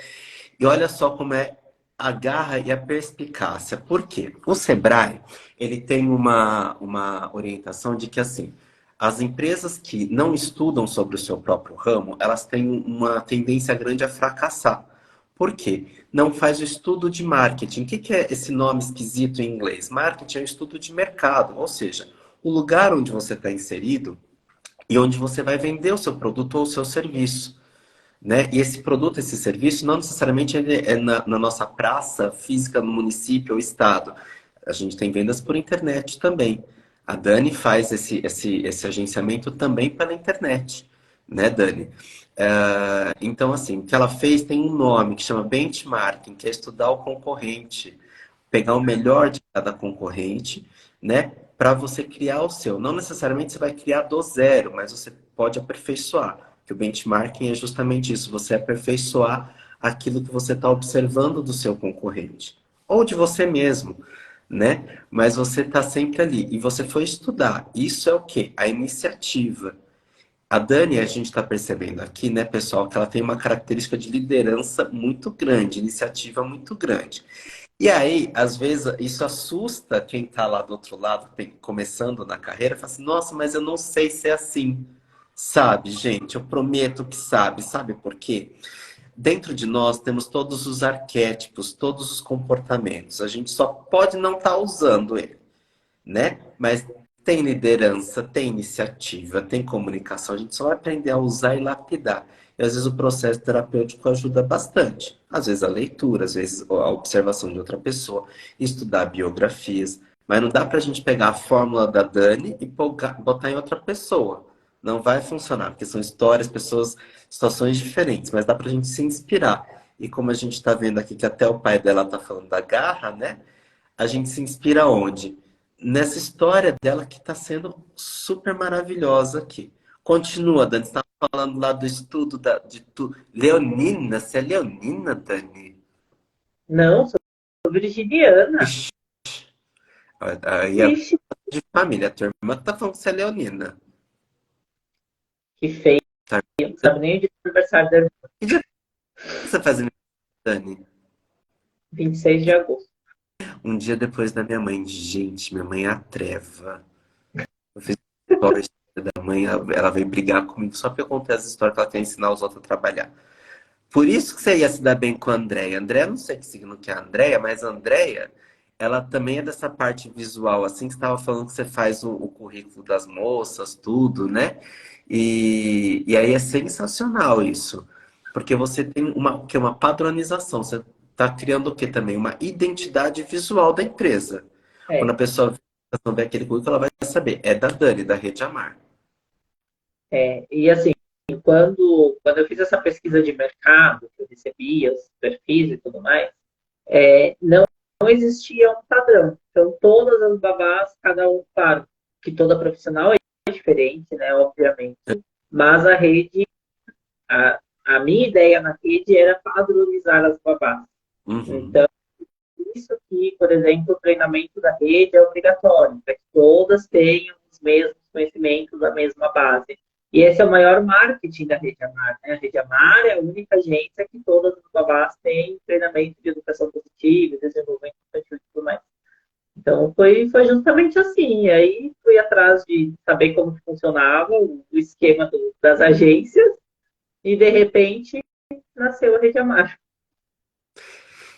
E olha só como é a garra e a perspicácia. Por quê? O Sebrae, ele tem uma orientação de que, assim, as empresas que não estudam sobre o seu próprio ramo, elas têm uma tendência grande a fracassar. Por quê? Não faz o estudo de marketing. O que é esse nome esquisito em inglês? Marketing é um estudo de mercado, ou seja, o lugar onde você está inserido e onde você vai vender o seu produto ou o seu serviço, né? E esse produto, esse serviço, não necessariamente ele é na nossa praça física no município ou estado. A gente tem vendas por internet também. A Dani faz esse agenciamento também pela internet, né, Dani? Então, assim, o que ela fez tem um nome que chama benchmarking, que é estudar o concorrente, pegar o melhor de cada concorrente, né, para você criar o seu. Não necessariamente você vai criar do zero, mas você pode aperfeiçoar. Que o benchmarking é justamente isso, você aperfeiçoar aquilo que você está observando do seu concorrente ou de você mesmo, né? Mas você está sempre ali e você foi estudar. Isso é o quê? A iniciativa. A Dani, a gente está percebendo aqui, né, pessoal, que ela tem uma característica de liderança muito grande, iniciativa muito grande. E aí, às vezes, isso assusta quem está lá do outro lado, começando na carreira, fala assim, nossa, mas eu não sei se é assim. Sabe, gente, eu prometo que sabe. Sabe por quê? Dentro de nós temos todos os arquétipos, todos os comportamentos. A gente só pode não estar usando ele, né? Mas tem liderança, tem iniciativa, tem comunicação. A gente só vai aprender a usar e lapidar. E às vezes o processo terapêutico ajuda bastante. Às vezes a leitura, às vezes a observação de outra pessoa, estudar biografias. Mas não dá para a gente pegar a fórmula da Dani e botar em outra pessoa. Não vai funcionar, porque são histórias, pessoas, situações diferentes. Mas dá para a gente se inspirar. E como a gente está vendo aqui que até o pai dela está falando da garra, né? A gente se inspira onde? Nessa história dela que está sendo super maravilhosa aqui. Continua, Dani. Você estava falando lá do estudo de tu. Leonina? Você é leonina, Dani? Não, sou virginiana. Ixi, aí é Ixi, de família. A tua irmã tá falando que você é leonina. que feio. Tá? Não sabe nem o dia do aniversário da Que dia que você faz aniversário, Dani? 26 de agosto. Um dia depois da minha mãe. Gente, minha mãe é a treva. Eu fiz stories da mãe, ela veio brigar comigo só porque eu contei as histórias que ela quer ensinar os outros a trabalhar. Por isso que você ia se dar bem com a Andréia. Andréia, não sei que signo que é a Andréia, mas a Andréia, ela também é dessa parte visual, assim que você estava falando que você faz o currículo das moças, tudo, né? E aí é sensacional isso. Porque você tem que é uma padronização. Você está criando o quê também? Uma identidade visual da empresa. Quando a É, pessoa vê aquele currículo, ela vai saber. É da Dani, da Rede Amar. e assim, quando eu fiz essa pesquisa de mercado, que eu recebia os perfis e tudo mais, não existia um padrão. Então, todas as babás, cada um, claro, que toda profissional é diferente, né, obviamente, mas a, a minha ideia na rede era padronizar as babás. Uhum. Então, isso que, por exemplo, o treinamento da rede é obrigatório, para que todas tenham os mesmos conhecimentos, a mesma base. E esse é o maior marketing da Rede Amar, né? A Rede Amar é a única agência que todas as babás têm treinamento de educação positiva, desenvolvimento infantil e tudo mais. Então, foi justamente assim. E aí, fui atrás de saber como funcionava o esquema das agências e, de repente, nasceu a Rede Amar.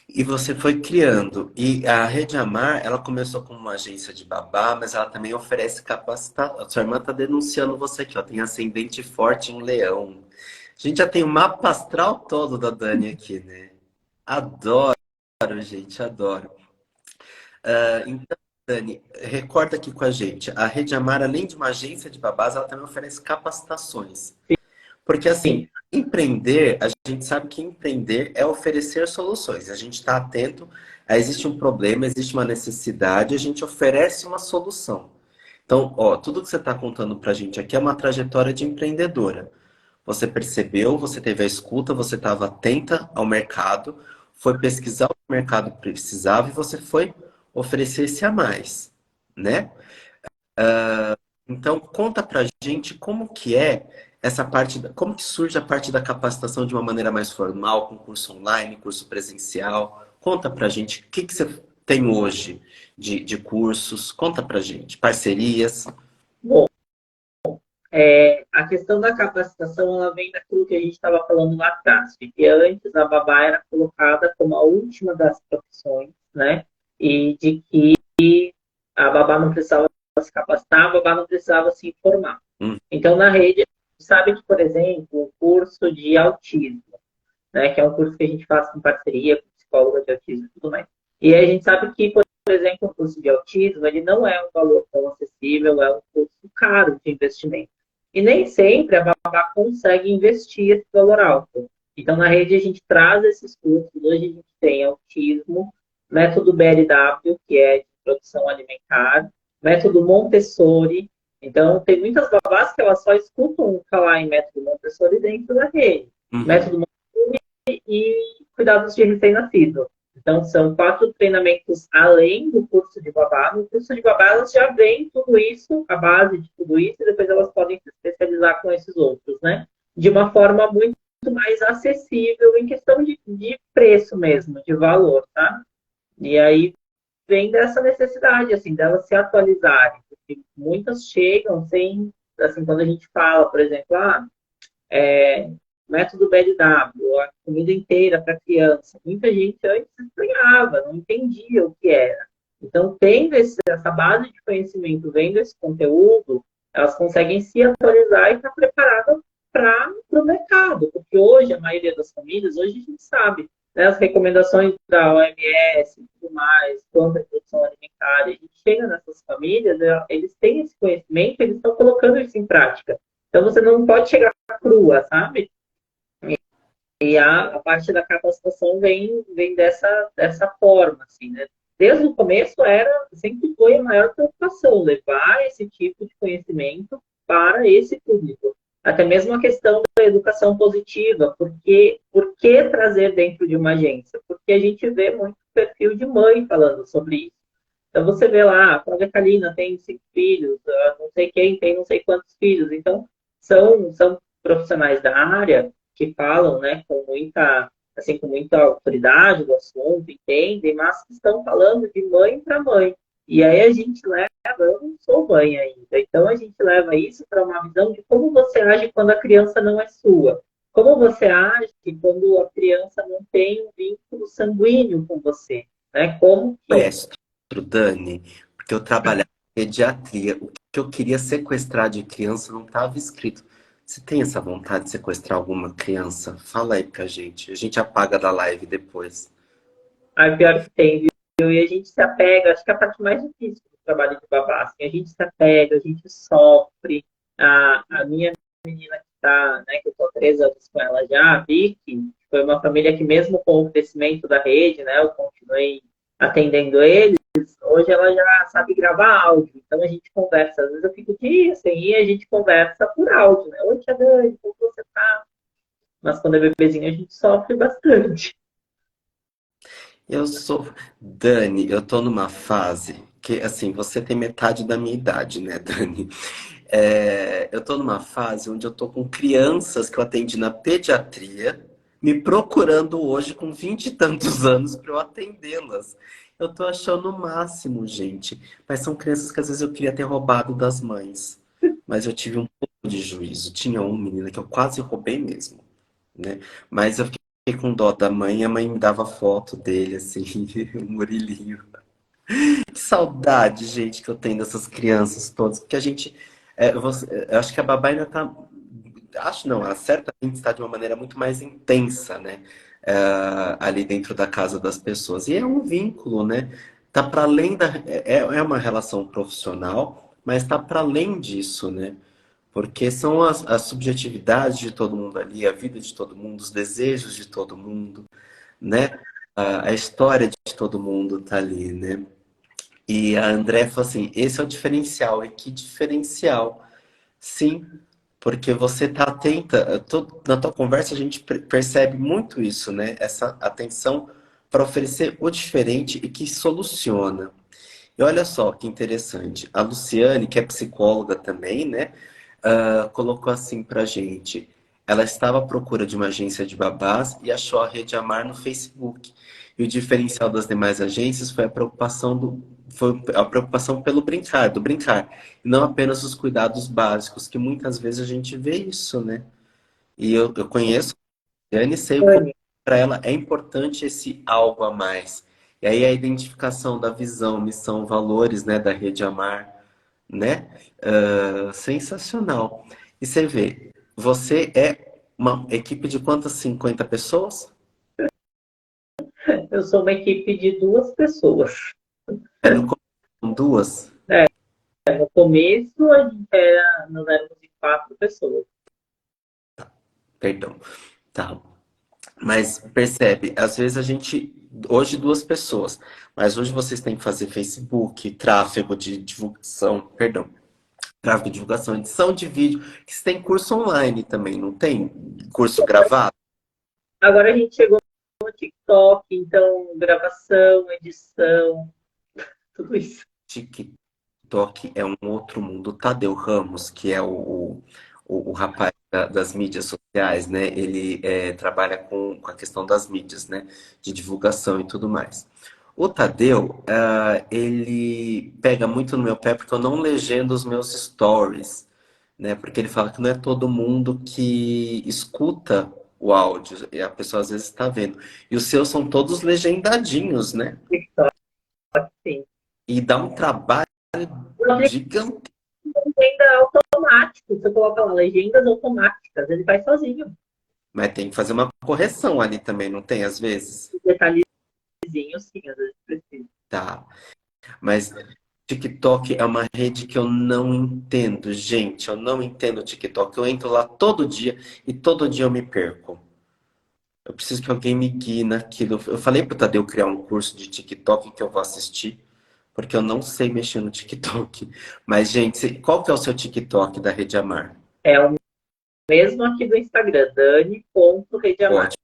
E você foi criando. E a Rede Amar, ela começou como uma agência de babá, mas ela também oferece capacitação. A sua irmã está denunciando você aqui, ó. Tem ascendente forte em Leão. A gente já tem o mapa astral todo da Dani aqui, né? Adoro, gente, adoro. Então, Dani, recorda aqui com a gente. A Rede Amar, além de uma agência de babás, ela também oferece capacitações. Porque assim, Sim, empreender, a gente sabe que empreender é oferecer soluções. A gente está atento, existe um problema, existe uma necessidade, a gente oferece uma solução. Então, ó, tudo que você está contando para a gente aqui é uma trajetória de empreendedora. Você percebeu, você teve a escuta, você estava atenta ao mercado, foi pesquisar o que o mercado precisava e você foi oferecer-se a mais, né? Então, conta pra gente como que é essa parte, como que surge a parte da capacitação de uma maneira mais formal, com curso online, curso presencial. Conta pra gente o que que você tem hoje de cursos. Conta pra gente. Parcerias. bom, a questão da capacitação ela vem daquilo que a gente estava falando lá atrás, de que antes a babá era colocada como a última das profissões, né? E de que a babá não precisava se capacitar, a babá não precisava se informar. Hum, Então, na rede, a gente sabe que, por exemplo, o curso de autismo, né, que é um curso que a gente faz com parceria com psicóloga de autismo e tudo mais. E aí a gente sabe que, por exemplo, o curso de autismo, ele não é um valor tão acessível, é um curso caro de investimento. E nem sempre a babá consegue investir esse valor alto. Então, na rede, a gente traz esses cursos. Hoje, a gente tem autismo, método BLW, que é de produção alimentar, método Montessori. Então, tem muitas babás que elas só escutam falar em método Montessori dentro da rede. uhum. Método e cuidados de recém-nascido. Então, são 4 treinamentos além do curso de babá. No curso de babá, elas já vêm tudo isso, a base de tudo isso, e depois elas podem se especializar com esses outros, né? De uma forma muito mais acessível em questão de preço mesmo, de valor, tá? E aí vem dessa necessidade, assim, delas se atualizarem, porque muitas chegam sem, assim, quando a gente fala, por exemplo, método BLW, a comida inteira para criança. Muita gente antes estranhava, não entendia o que era. Então, tendo essa base de conhecimento, vendo esse conteúdo, elas conseguem se atualizar e estar preparadas para o mercado. Porque hoje, a maioria das famílias, hoje a gente sabe, né, as recomendações da OMS e tudo mais, quanto à produção alimentar, a gente chega nessas famílias, eles têm esse conhecimento, eles estão colocando isso em prática. Então, você não pode chegar crua, sabe? E a parte da capacitação vem dessa forma, assim, né? Desde o começo sempre foi a maior preocupação, levar esse tipo de conhecimento para esse público. Até mesmo a questão da educação positiva. Por que trazer dentro de uma agência? Porque a gente vê muito perfil de mãe falando sobre isso. Então você vê lá, a Flávia Kalina tem 5 filhos, não sei quem tem não sei quantos filhos. Então, são profissionais da área que falam, né, com muita autoridade do assunto, entendem, mas que estão falando de mãe para mãe. E aí a gente leva, eu não sou mãe ainda, então a gente leva isso para uma visão de como você age quando a criança não é sua. Como você age quando a criança não tem um vínculo sanguíneo com você, né? Como que Maestro Dani, porque eu trabalhava em pediatria. O que eu queria sequestrar de criança não estava escrito. Você tem essa vontade de sequestrar alguma criança? Fala aí pra gente. A gente apaga da live depois. a pior que tem, viu? E a gente se apega, acho que é a parte mais difícil do trabalho de babá, assim, a gente se apega, a gente sofre. A minha menina que tá, né, que eu tô há 3 anos com ela já, a Vicky, foi uma família que mesmo com o crescimento da rede, né, eu continuei atendendo eles, hoje ela já sabe gravar áudio, então a gente conversa, às vezes eu fico dias sem ir, a gente conversa por áudio, né, oi tia Dani, como você tá? Mas quando é bebezinho a gente sofre bastante. Eu sou. Dani, eu tô numa fase que, assim, você tem metade da minha idade, né, Dani? Eu tô numa fase onde eu tô com crianças que eu atendi na pediatria, me procurando hoje com 20 e tantos anos para eu atendê-las. Eu tô achando o máximo, gente. Mas são crianças que às vezes eu queria ter roubado das mães. Mas eu tive um pouco de juízo. Tinha um menino que eu quase roubei mesmo, né? Mas eu fiquei com dó da mãe, e a mãe me dava foto dele, assim, o Murilinho. Que saudade, gente, que eu tenho dessas crianças todas, porque a gente, eu acho que a babá ainda tá, acho não, ela certamente está de uma maneira muito mais intensa, né, ali dentro da casa das pessoas. E é um vínculo, né, tá para além é uma relação profissional, mas tá para além disso, né, porque são as subjetividades de todo mundo ali, a vida de todo mundo, os desejos de todo mundo, né, a história de todo mundo tá ali, né. E a André falou assim: esse é o diferencial. E que diferencial? Sim, porque você está atenta. Na tua conversa a gente percebe muito isso, né? Essa atenção para oferecer o diferente e que soluciona. E olha só que interessante. A Luciane, que é psicóloga também, né? Colocou assim pra gente. Ela estava à procura de uma agência de babás e achou a Rede Amar no Facebook. E o diferencial das demais agências foi a preocupação pelo brincar, do brincar, e não apenas os cuidados básicos, que muitas vezes a gente vê isso, né? E eu conheço a Jane e sei o quanto para ela é importante esse algo a mais. E aí a identificação da visão, missão, valores, né, da Rede Amar, né? Sensacional. E você vê, você é uma equipe de quantas? 50 pessoas? Eu sou uma equipe de 2 pessoas. No começo, com duas? No começo, nós éramos de 4 pessoas. Perdão. Tá. Mas percebe, às vezes a gente. Hoje duas pessoas, mas hoje vocês têm que fazer Facebook, tráfego de divulgação, perdão, tráfego de divulgação, edição de vídeo, que você tem curso online também, não tem? Curso gravado? Agora a gente chegou no TikTok, então gravação, edição, tudo isso. TikTok é um outro mundo. O Tadeu Ramos, que é o rapaz das mídias sociais, né? Ele trabalha com a questão das mídias, né? De divulgação e tudo mais. O Tadeu, ele pega muito no meu pé porque eu não legendo os meus stories, né? Porque ele fala que não é todo mundo que escuta o áudio, e a pessoa às vezes está vendo. E os seus são todos legendadinhos, né? TikTok, sim. E dá um trabalho O aplicativo gigante. é legenda automático, você coloca lá, legendas automáticas, ele faz sozinho. Mas tem que fazer uma correção ali também, não tem às vezes? Detalhezinhos, sim, às vezes precisa. Tá. Mas TikTok é uma rede que eu não entendo, gente. Eu não entendo o TikTok. Eu entro lá todo dia e todo dia eu me perco. Eu preciso que alguém me guie naquilo. Eu falei pro Tadeu criar um curso de TikTok que eu vou assistir, porque eu não sei mexer no TikTok. Mas, gente, qual que é o seu TikTok da Rede Amar? É o mesmo aqui do Instagram, dani.redeamar. Ótimo.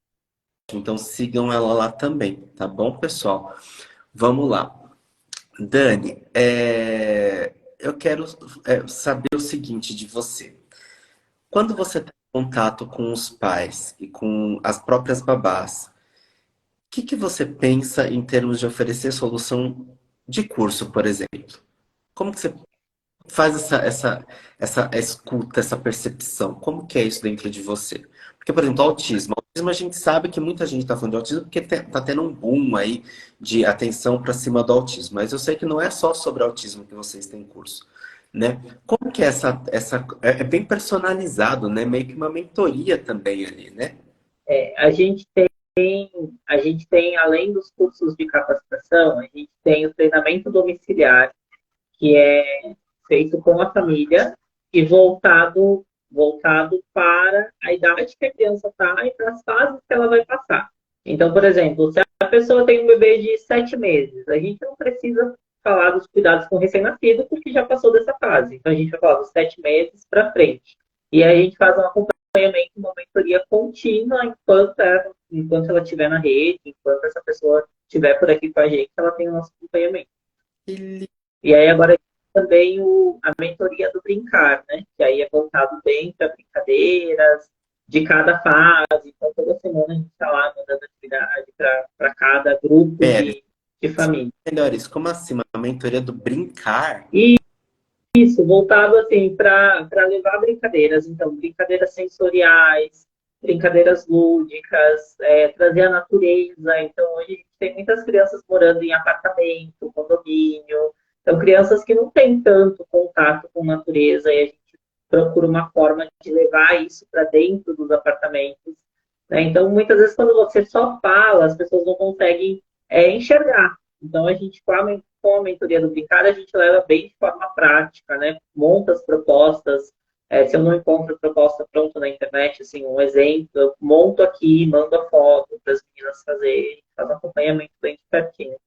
Então sigam ela lá também, tá bom, pessoal? Vamos lá. Dani, eu quero saber o seguinte de você. Quando você tem contato com os pais e com as próprias babás, o que que você pensa em termos de oferecer solução de curso, por exemplo? Como que você faz essa escuta, essa percepção? Como que é isso dentro de você? Porque, por exemplo, autismo. Autismo a gente sabe que muita gente está falando de autismo porque está tendo um boom aí de atenção para cima do autismo. Mas eu sei que não é só sobre autismo que vocês têm curso, né? Como que é é bem personalizado, né? Meio que uma mentoria também ali, né? A gente a gente tem, além dos cursos de capacitação, a gente tem o treinamento domiciliar, que é feito com a família e voltado para a idade que a criança está e para as fases que ela vai passar. Então, por exemplo, se a pessoa tem um bebê de 7 meses, a gente não precisa falar dos cuidados com o recém-nascido, porque já passou dessa fase. Então, a gente vai falar dos 7 meses para frente. E aí a gente faz um acompanhamento, uma mentoria contínua enquanto ela estiver na rede, enquanto essa pessoa estiver por aqui com a gente, ela tem o nosso acompanhamento. Que E aí agora também a mentoria do brincar, né? Que aí é voltado bem para brincadeiras de cada fase. Então, toda semana a gente está lá mandando atividade para cada grupo Pera, de família. melhor isso. Como assim? Uma mentoria do brincar? E isso, voltado assim para levar brincadeiras. Então, brincadeiras sensoriais, brincadeiras lúdicas, trazer a natureza. Então, hoje a gente tem muitas crianças morando em apartamento, condomínio. Então, crianças que não têm tanto contato com a natureza e a gente procura uma forma de levar isso para dentro dos apartamentos. Né? Então, muitas vezes, quando você só fala, as pessoas não conseguem enxergar. Então, a gente, com a mentoria do Brincar, a gente leva bem de forma prática, né? Monta as propostas. Se eu não encontro proposta pronta na internet, assim, um exemplo, eu monto aqui, mando a foto para as meninas fazerem, faz um acompanhamento bem de pertinho.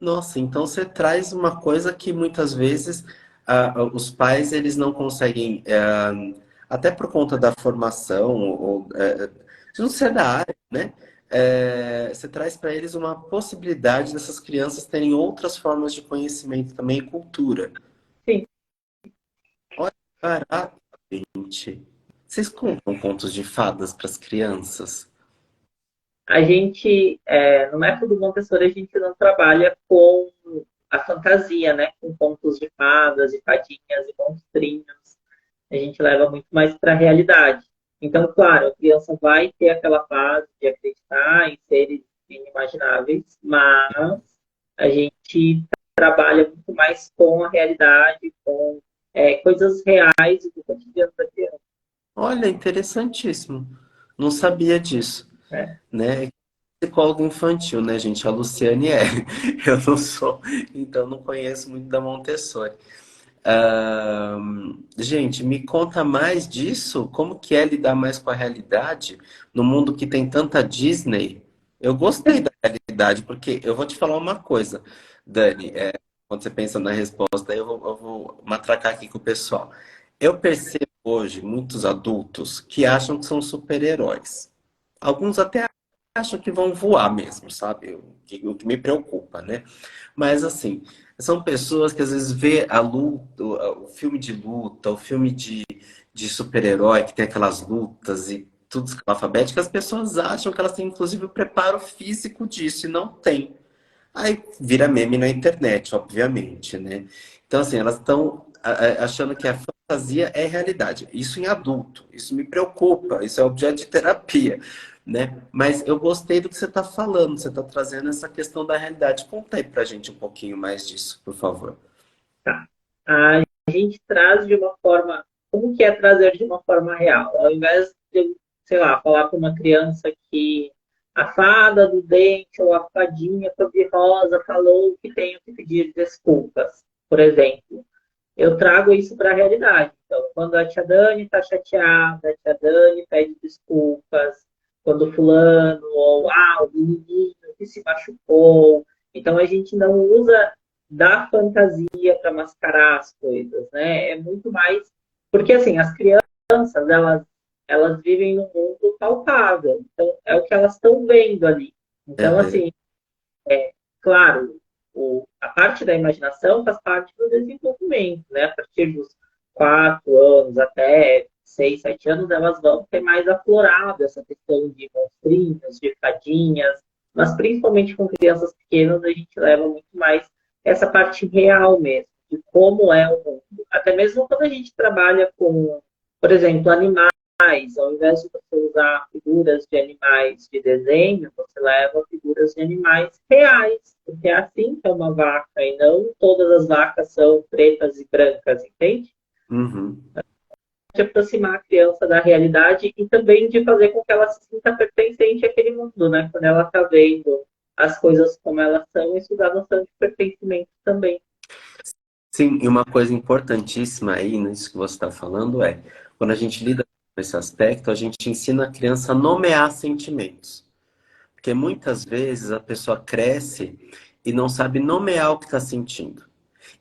Nossa, então você traz uma coisa que muitas vezes os pais eles não conseguem, até por conta da formação ou de não ser da área, né? Você traz para eles uma possibilidade dessas crianças terem outras formas de conhecimento também e cultura. Sim, Olha, caraca, gente. Vocês contam contos de fadas para as crianças? a gente, no método Montessori, a gente não trabalha com a fantasia, né? Com contos de fadas, e fadinhas e monstrinhos. A gente leva muito mais para a realidade. Então, claro, a criança vai ter aquela fase de acreditar em seres inimagináveis, mas a gente trabalha muito mais com a realidade, com coisas reais do cotidiano da criança. Olha, interessantíssimo. Não sabia disso, Né? né? Psicólogo infantil, né, gente? A Luciane é. Eu não sou, então não conheço muito da Montessori. Gente, me conta mais disso. Como que é lidar mais com a realidade no mundo que tem tanta Disney? Eu gostei da realidade, porque eu vou te falar uma coisa, Dani. Quando você pensa na resposta, eu vou matracar aqui com o pessoal. Eu percebo hoje muitos adultos que acham que são super-heróis. Alguns até acham que vão voar mesmo, sabe? O que me preocupa, né? Mas assim, são pessoas que às vezes vê a luta, o filme de luta, o filme de super-herói, que tem aquelas lutas e tudo alfabético, as pessoas acham que elas têm inclusive o preparo físico disso, e não tem. Aí vira meme na internet, obviamente, né? Então, assim, elas estão achando que a fantasia é realidade. Isso em adulto. Isso me preocupa. Isso é objeto de terapia, né? Mas eu gostei do que você está falando. Você está trazendo essa questão da realidade. Conta aí pra gente um pouquinho mais disso, por favor. Tá. A gente traz de uma forma, como que é trazer de uma forma real? Ao invés de, sei lá, falar para uma criança que a fada do dente ou a fadinha cor-de-rosa falou que tenho que pedir desculpas, por exemplo. Eu trago isso para a realidade. Então, quando a tia Dani está chateada, a tia Dani pede desculpas. Quando o fulano ou o menino que se machucou. Então, a gente não usa da fantasia para mascarar as coisas, né? É muito mais... Porque, assim, as crianças, elas elas vivem num mundo palpável. Então, é o que elas estão vendo ali. Então, Uhum. assim, claro, a parte da imaginação faz parte do desenvolvimento, né? A partir dos 4 anos até 6, 7 anos, elas vão ter mais aflorado essa questão de monstrinhos, de fadinhas, mas principalmente com crianças pequenas, a gente leva muito mais essa parte real mesmo, de como é o mundo. Até mesmo quando a gente trabalha com, por exemplo, animais, ao invés de você usar figuras de animais de desenho, você leva figuras de animais reais, porque é assim que é uma vaca, e não todas as vacas são pretas e brancas, entende? Uhum. De aproximar a criança da realidade e também de fazer com que ela se sinta pertencente àquele mundo, né? Quando ela está vendo as coisas como elas são, isso dá noção de pertencimento também. Sim, e uma coisa importantíssima aí nisso que você está falando é, quando a gente lida com esse aspecto, a gente ensina a criança a nomear sentimentos. Porque muitas vezes a pessoa cresce e não sabe nomear o que está sentindo.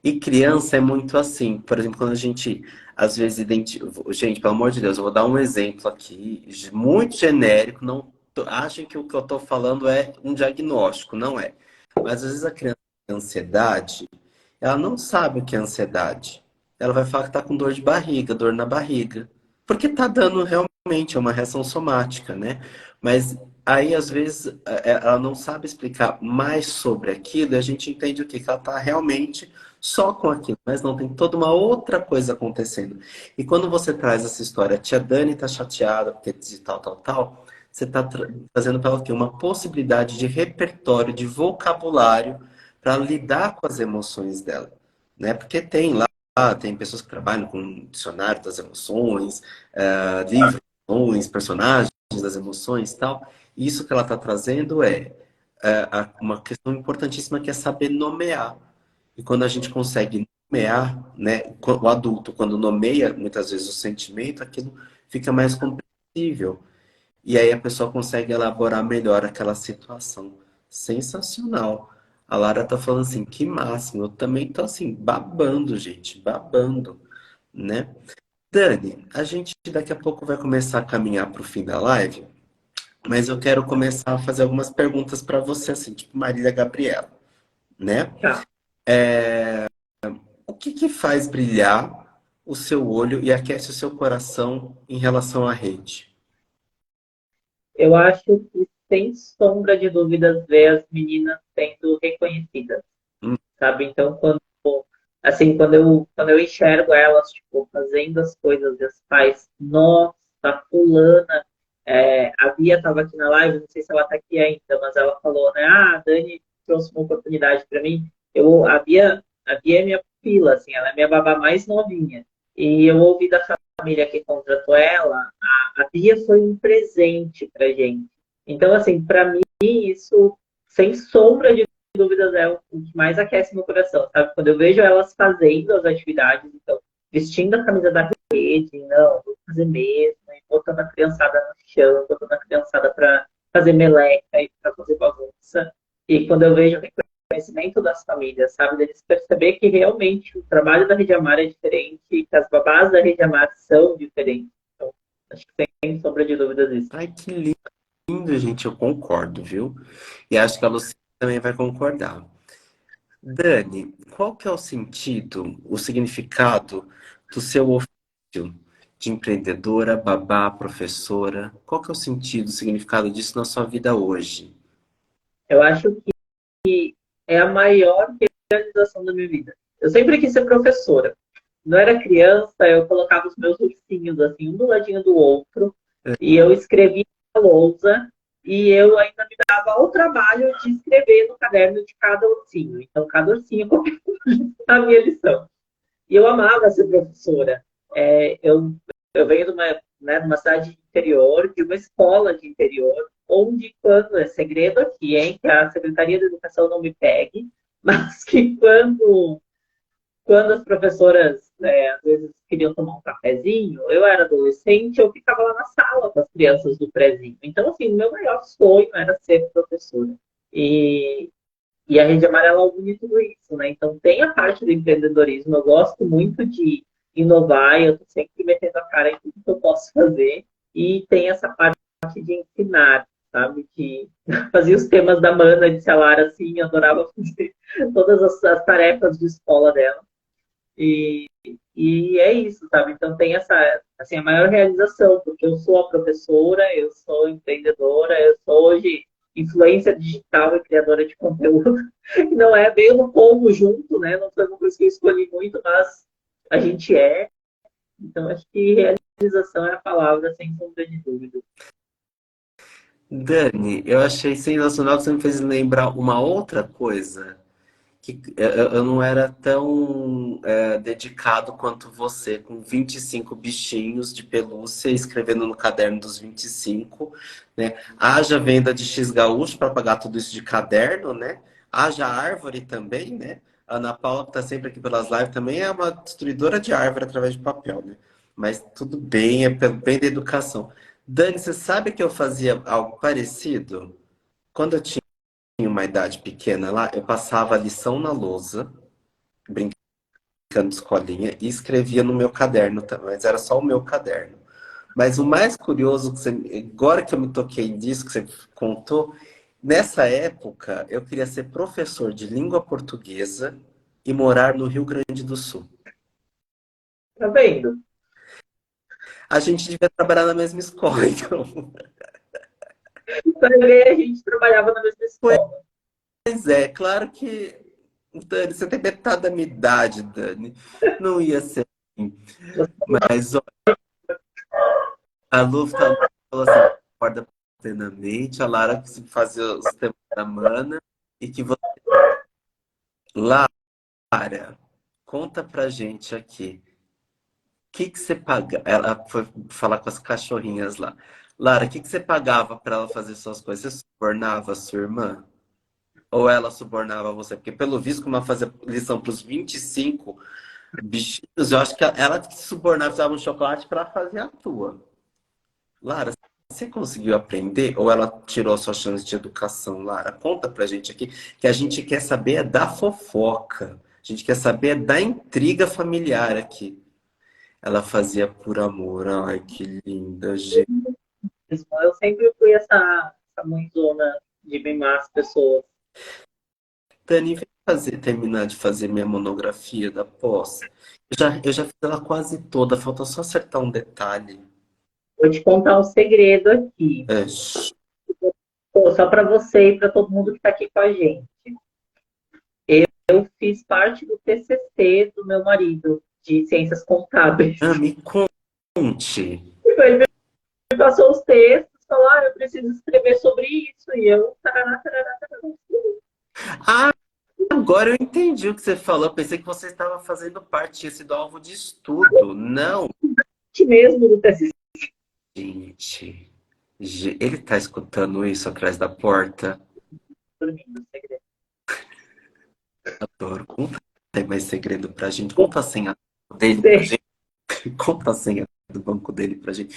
E criança é muito assim. Por exemplo, quando a gente às vezes identifica. Gente, pelo amor de Deus, eu vou dar um exemplo aqui, muito genérico. Não achem que o que eu estou falando é um diagnóstico, não é. Mas às vezes a criança tem ansiedade, ela não sabe o que é ansiedade. Ela vai falar que está com dor de barriga, dor na barriga. Porque está dando realmente, é uma reação somática, né? Mas aí, às vezes, ela não sabe explicar mais sobre aquilo e a gente entende o quê? Que ela está realmente só com aquilo, mas não tem toda uma outra coisa acontecendo. E quando você traz essa história, a tia Dani tá chateada porque diz tal, tal, tal, você tá trazendo para ela o quê? Uma possibilidade de repertório, de vocabulário para lidar com as emoções dela, né? Porque tem lá, tem pessoas que trabalham com dicionário das emoções, livros, emoções, personagens das emoções e tal. E isso que ela está trazendo uma questão importantíssima que é saber nomear. E quando a gente consegue nomear, né, o adulto, quando nomeia muitas vezes o sentimento, aquilo fica mais compreensível. E aí a pessoa consegue elaborar melhor aquela situação. Sensacional. A Lara tá falando assim, que máximo. Eu também tô assim, babando, gente, babando, né? Dani, a gente daqui a pouco vai começar a caminhar para o fim da live, mas eu quero começar a fazer algumas perguntas para você, assim, tipo Marília Gabriela, né? Tá. O que que faz brilhar o seu olho e aquece o seu coração em relação à rede? Eu acho que, sem sombra de dúvidas, ver as meninas sendo reconhecidas, Hum, sabe? Então, assim, quando eu enxergo elas, tipo, fazendo as coisas e os pais, nossa, fulana, a Bia estava aqui na live, não sei se ela está aqui ainda, mas ela falou, né? Ah, a Dani trouxe uma oportunidade para mim. A Bia é minha pupila, assim, ela é minha babá mais novinha. E eu ouvi da família que contratou ela, a Bia foi um presente pra gente. Então, assim, para mim, isso, sem sombra de dúvidas, é o que mais aquece meu coração, sabe? Quando eu vejo elas fazendo as atividades, então, vestindo a camisa da rede, não, vou fazer mesmo, e botando a criançada no chão, botando a criançada para fazer meleca e para fazer bagunça. E quando eu vejo o reconhecimento das famílias, sabe? Deles perceber que realmente o trabalho da Rede Amar é diferente, que as babás da Rede Amar são diferentes. Então, acho que sem sombra de dúvidas isso. ai, que lindo, gente, eu concordo, viu? E acho que a Luciana também vai concordar. Dani, qual que é o sentido, o significado do seu ofício de empreendedora, babá, professora? Qual que é o sentido, o significado disso na sua vida hoje? Eu acho que é a maior realização da minha vida. Eu sempre quis ser professora. Quando eu era criança, eu colocava os meus ursinhos assim, um do ladinho do outro, e eu escrevia na lousa, e eu ainda me dava ao trabalho de escrever no caderno de cada ursinho. Então, cada ursinho copiava a minha lição. E eu amava ser professora. Eu venho de uma cidade de interior, de uma escola de interior, onde, quando é segredo aqui, hein, que a Secretaria de Educação não me pegue, mas que quando as professoras, às vezes, queriam tomar um cafezinho, eu era adolescente, eu ficava lá na sala com as crianças do prezinho. Então, assim, meu maior sonho era ser professora. E, e a Rede Amarela une tudo isso, né? Então, tem a parte do empreendedorismo. Eu gosto muito de inovar, eu estou sempre metendo a cara em tudo que eu posso fazer. e tem essa parte de ensinar, sabe? De fazer os temas da Mana de Celara, assim, eu adorava fazer todas as tarefas de escola dela. E, e é isso, sabe? Então tem essa, assim, a maior realização, porque eu sou a professora, eu sou empreendedora, eu sou hoje influência digital e criadora de conteúdo. Não é bem no povo junto, né? Não foi uma coisa que eu escolhi muito, mas a gente é. Então acho que realização é a palavra, sem sombra de dúvida. Dani, eu achei sensacional que você me fez lembrar uma outra coisa. Que eu não era tão dedicado quanto você, com 25 bichinhos de pelúcia, escrevendo no caderno dos 25, né? Haja venda de X gaúcho para pagar tudo isso de caderno, né? Haja árvore também, né? A Ana Paula, que está sempre aqui pelas lives, também é uma destruidora de árvore através de papel, né? Mas tudo bem, é pelo bem da educação. Dani, você sabe que eu fazia algo parecido? Quando eu tinha uma idade pequena lá, eu passava a lição na lousa, brincando de escolinha, e escrevia no meu caderno também, mas era só o meu caderno. Mas o mais curioso, que agora que eu me toquei disso, que você contou, nessa época eu queria ser professor de língua portuguesa e morar no Rio Grande do Sul. Tá vendo? A gente devia trabalhar na mesma escola, então. Para ver, a gente trabalhava na mesma escola. Pois é, claro que, Dani, você tem metade da minha idade, Dani. Não ia ser assim. Mas a Lu falou assim, concorda plenamente. A Lara que se fazia os temas da Mana e que você. Lara, conta pra gente aqui. O que que você paga? Ela foi falar com as cachorrinhas lá. Lara, o que que você pagava pra ela fazer suas coisas? Você subornava a sua irmã? Ou ela subornava você? Porque pelo visto, como ela fazia lição pros 25 bichinhos, eu acho que ela que subornava, dava um chocolate pra ela fazer a tua. Lara, você conseguiu aprender ou ela tirou a sua chance de educação, Lara? Conta pra gente aqui, que a gente quer saber é da fofoca. A gente quer saber é da intriga familiar aqui. Ela fazia por amor. Ai, que linda, gente. Eu sempre fui essa mãezona de mimar as pessoas. Dani, vem terminar de fazer minha monografia da pós. Eu já fiz ela quase toda, falta só acertar um detalhe. Vou te contar um segredo aqui, É, pô, só para você e para todo mundo que está aqui com a gente. Eu fiz parte do TCC do meu marido, de ciências contábeis. me conte. Ele me passou os textos, falou, eu preciso escrever sobre isso. E eu, tarará, tarará, tarará. Ah, agora eu entendi o que você falou. Eu pensei que você estava fazendo parte, tinha sido alvo de estudo. Não, Mesmo do TCC. gente. Ele tá escutando isso atrás da porta? Dormindo, segredo. Adoro. Conta tem mais segredo pra gente. Conta a senha dele pra gente. Conta a senha do banco dele pra gente.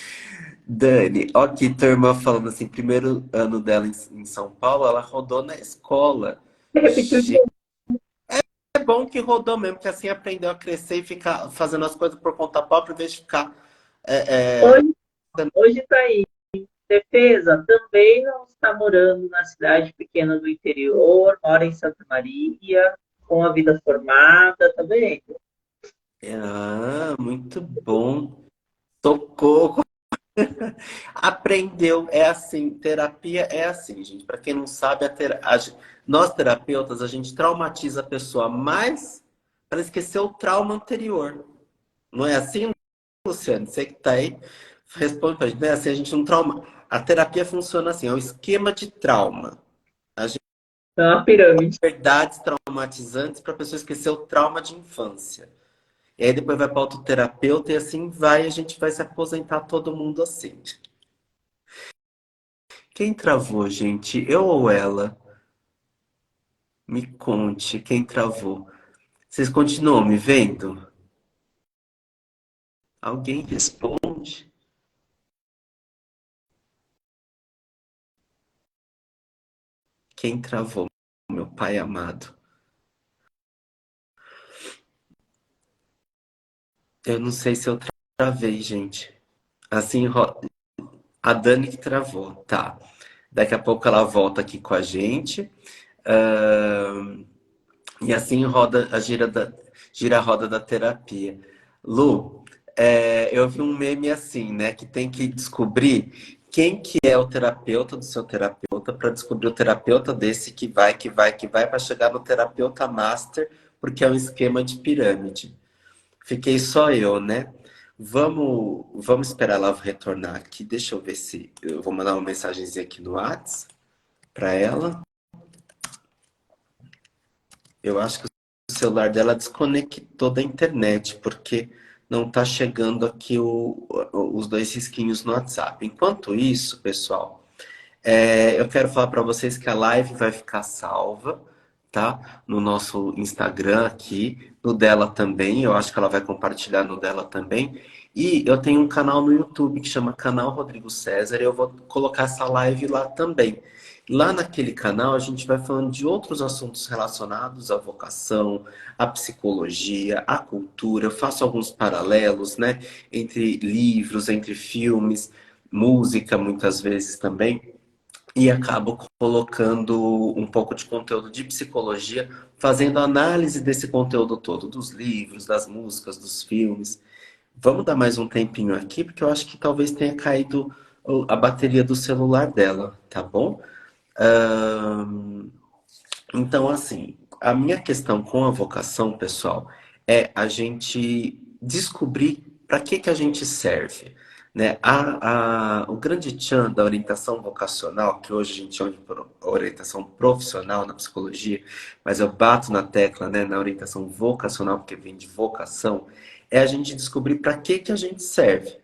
Dani, ó aqui tua irmã falando assim, primeiro ano dela em São Paulo, ela rodou na escola. Repetiu de Gente, é bom que rodou mesmo, que assim aprendeu a crescer e ficar fazendo as coisas por conta própria, em vez de ficar é, hoje, hoje está aí. Defesa também não está morando na cidade pequena do interior, mora em Santa Maria, com a vida formada, tá vendo? muito bom. Socorro. Aprendeu, é assim, terapia é assim, gente. Para quem não sabe, nós terapeutas, a gente traumatiza a pessoa mais para esquecer o trauma anterior. Não é assim, Luciano? Você que tá aí, responde pra gente. Não é assim, a gente não trauma. A terapia funciona assim, é um esquema de trauma. A gente É uma pirâmide. tem verdades traumatizantes para a pessoa esquecer o trauma de infância. E aí depois vai para outro terapeuta e assim vai, a gente vai se aposentar todo mundo assim. Quem travou, gente? Eu ou ela? Me conte, quem travou? Vocês continuam me vendo? Alguém responde? Quem travou? Meu pai amado. Eu não sei se eu travei, gente. Assim, A Dani que travou, tá. Daqui a pouco ela volta aqui com a gente. Ahn, e assim roda a gira a roda da terapia. Lu, eu vi um meme assim, né? Que tem que descobrir quem que é o terapeuta do seu terapeuta para descobrir o terapeuta desse que vai para chegar no terapeuta master, porque é um esquema de pirâmide. Fiquei só eu, né? Vamos esperar ela retornar aqui. Deixa eu ver se eu vou mandar uma mensagenzinha aqui no Whats para ela. Eu acho que o celular dela desconectou da internet, porque não está chegando aqui os dois risquinhos no WhatsApp. Enquanto isso, pessoal, eu quero falar para vocês que a live vai ficar salva, tá? No nosso Instagram aqui, no dela também. Eu acho que ela vai compartilhar no dela também. E eu tenho um canal no YouTube que chama Canal Rodrigo César. E eu vou colocar essa live lá também. Lá naquele canal a gente vai falando de outros assuntos relacionados à vocação, à psicologia, à cultura. Eu faço alguns paralelos, né? Entre livros, entre filmes, música muitas vezes também e acabo colocando um pouco de conteúdo de psicologia, fazendo análise desse conteúdo todo, dos livros, das músicas, dos filmes. Vamos dar mais um tempinho aqui, porque eu acho que talvez tenha caído a bateria do celular dela, tá bom? Ahn, então, assim, a minha questão com a vocação, pessoal, é a gente descobrir para que a gente serve, né? O grande tchan da orientação vocacional, que hoje a gente chama de orientação profissional na psicologia, mas eu bato na tecla, né, na orientação vocacional, porque vem de vocação, é a gente descobrir para que a gente serve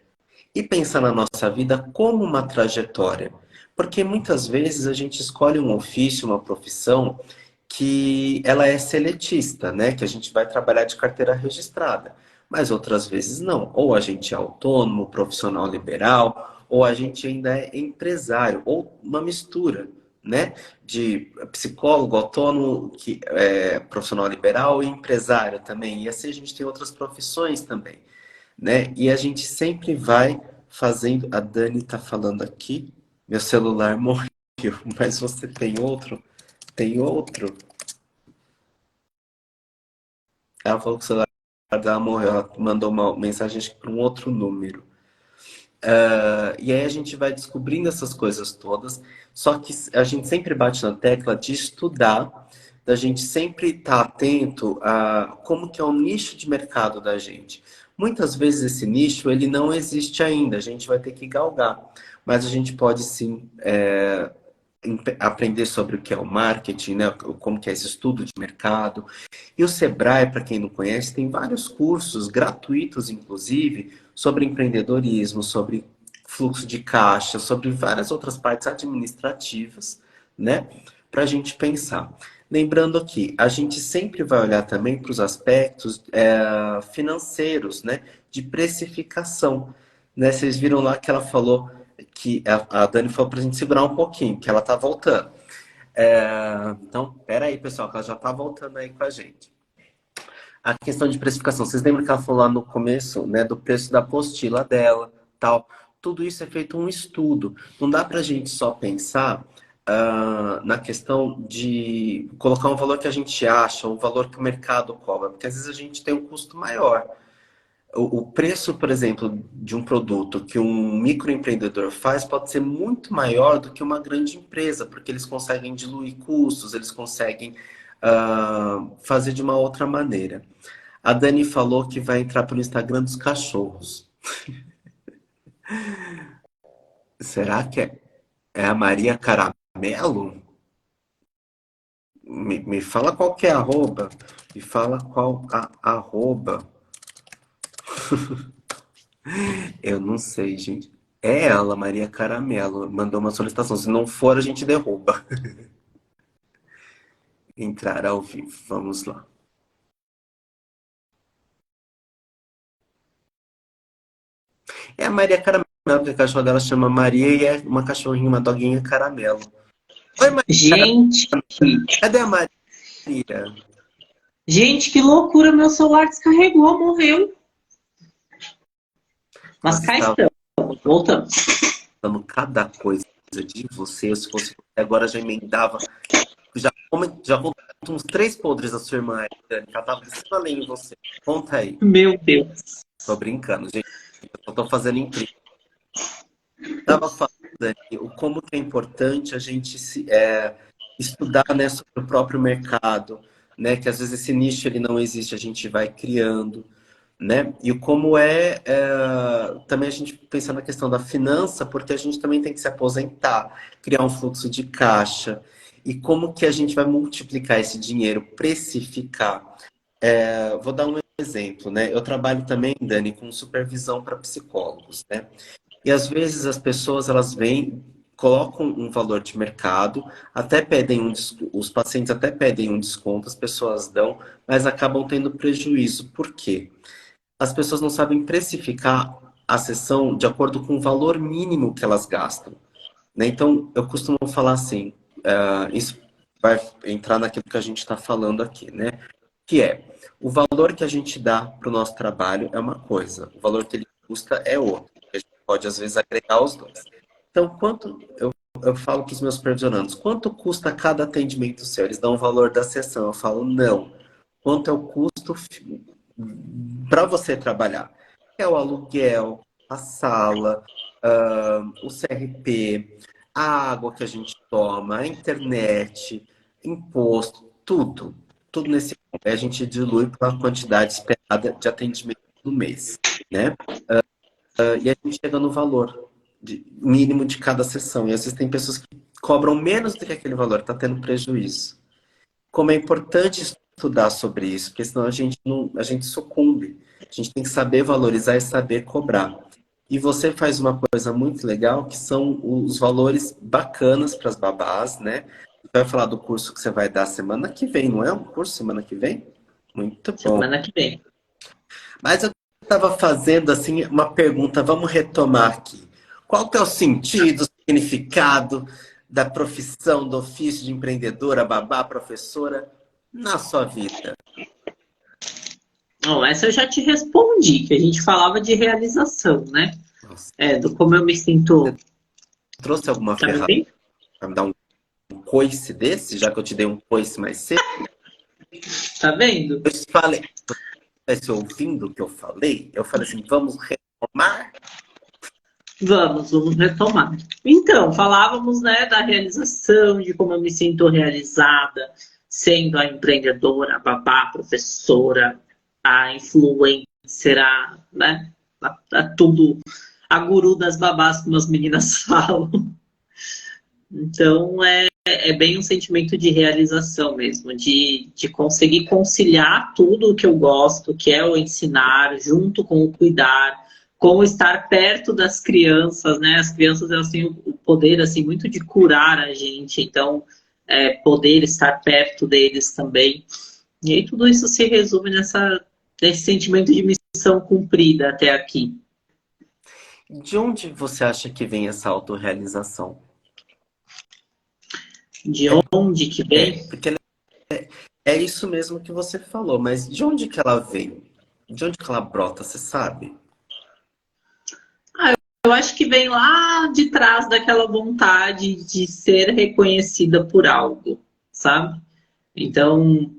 e pensar na nossa vida como uma trajetória. Porque muitas vezes a gente escolhe um ofício, uma profissão que ela é seletista, né? Que a gente vai trabalhar de carteira registrada. Mas outras vezes não. Ou a gente é autônomo, profissional liberal, ou a gente ainda é empresário, ou uma mistura, né? De psicólogo, autônomo, que é profissional liberal e empresário também. E assim a gente tem outras profissões também, né? E a gente sempre vai fazendo. A Dani tá falando aqui, meu celular morreu, mas você tem outro? Tem outro? Ela falou que o celular dela morreu, ela mandou uma mensagem para um outro número. E aí a gente vai descobrindo essas coisas todas, só que a gente sempre bate na tecla de estudar, da gente sempre estar atento a como que é o nicho de mercado da gente. Muitas vezes esse nicho ele não existe ainda, a gente vai ter que galgar, mas a gente pode sim aprender sobre o que é o marketing, né? Como que é esse estudo de mercado. E o Sebrae, para quem não conhece, tem vários cursos gratuitos, inclusive, sobre empreendedorismo, sobre fluxo de caixa, sobre várias outras partes administrativas, né? Para a gente pensar. Lembrando que a gente sempre vai olhar também para os aspectos financeiros, né? De precificação. Né? Vocês viram lá que ela falou que a Dani falou para a gente segurar um pouquinho, que ela está voltando. Então, pera aí, pessoal, que ela já está voltando aí com a gente. A questão de precificação, vocês lembram que ela falou lá no começo, né, do preço da apostila dela, tal. Tudo isso é feito um estudo. Não dá para a gente só pensar na questão de colocar um valor que a gente acha, um valor que o mercado cobra, porque às vezes a gente tem um custo maior. O preço, por exemplo, de um produto que um microempreendedor faz pode ser muito maior do que uma grande empresa, porque eles conseguem diluir custos, eles conseguem fazer de uma outra maneira. A Dani falou que vai entrar pelo Instagram dos cachorros. Será que é a Maria Caramelo? Me fala qual que é a arroba. Me fala qual a arroba. Eu não sei, gente. É ela, Maria Caramelo. Mandou uma solicitação. Se não for, a gente derruba. Entrar ao vivo. Vamos lá. É a Maria Caramelo, porque a cachorra dela chama Maria e é uma cachorrinha, uma doguinha caramelo. Oi, Maria Caramelo. Gente, Cadê a Maria? gente, que loucura! Meu celular descarregou, morreu. Mas Nós cá estávamos estamos, voltamos. perguntando cada coisa de você. Se fosse você, agora já emendava. Já conta uns três podres da sua irmã, Dani, que ela tava descendo além em você. Conta aí. Meu Deus. Tô brincando, gente. Eu só tô fazendo intriga. Tava falando, Dani, o como que é importante a gente estudar, né, sobre o próprio mercado, né? Que às vezes esse nicho ele não existe, a gente vai criando, né? E como também a gente pensa na questão da finança, porque a gente também tem que se aposentar, criar um fluxo de caixa. E como que a gente vai multiplicar esse dinheiro, precificar? Vou dar um exemplo, né? Eu trabalho também, Dani, com supervisão para psicólogos, né? E às vezes as pessoas elas vêm, colocam um valor de mercado, até pedem os pacientes até pedem um desconto, as pessoas dão, mas acabam tendo prejuízo. Por quê? As pessoas não sabem precificar a sessão de acordo com o valor mínimo que elas gastam, né? Então, eu costumo falar assim, isso vai entrar naquilo que a gente está falando aqui, né? Que é, o valor que a gente dá para o nosso trabalho é uma coisa, o valor que ele custa é outro. A gente pode, às vezes, agregar os dois. Então, eu falo para os meus supervisionandos, quanto custa cada atendimento seu? Eles dão o valor da sessão. Eu falo, não. Quanto é o custo para você trabalhar? É o aluguel, a sala, o CRP, a água que a gente toma, a internet, imposto, tudo. Tudo nesse ponto. Aí a gente dilui pela quantidade esperada de atendimento no mês, né? E a gente chega no valor mínimo de cada sessão. E às vezes tem pessoas que cobram menos do que aquele valor, está tendo prejuízo. Como é importante estudar sobre isso, porque senão a gente não, a gente sucumbe. A gente tem que saber valorizar e saber cobrar. E você faz uma coisa muito legal, que são os valores bacanas para as babás, né? Você vai falar do curso que você vai dar semana que vem, não é um curso semana que vem? Muito bom. Semana que vem. Mas eu estava fazendo assim uma pergunta, vamos retomar aqui. Qual que é o sentido, o significado da profissão, do ofício de empreendedora, babá, professora na sua vida? Não, essa eu já te respondi, que a gente falava de realização, né? Nossa, Do como eu me sinto. trouxe alguma Tá me ferramenta ouvindo? para me dar um coice desse, já que eu te dei um coice mais cedo? Tá vendo? Eu te falei, estivesse ouvindo o que eu falei, eu falei assim, vamos retomar? Vamos retomar. Então, falávamos, né, da realização, de como eu me sinto realizada, sendo a empreendedora, a babá, a professora, a influencer, né, tudo, a guru das babás, como as meninas falam. Então, é bem um sentimento de realização mesmo, de conseguir conciliar tudo o que eu gosto, que é o ensinar, junto com o cuidar, com o estar perto das crianças, né? As crianças, elas têm o poder, assim, muito de curar a gente, então, poder estar perto deles também. E aí tudo isso se resume nesse sentimento de missão cumprida até aqui. De onde você acha que vem essa autorrealização? De onde que vem? Porque é isso mesmo que você falou, mas de onde que ela vem? De onde que ela brota, você sabe? Eu acho que vem lá de trás daquela vontade de ser reconhecida por algo, sabe? Então,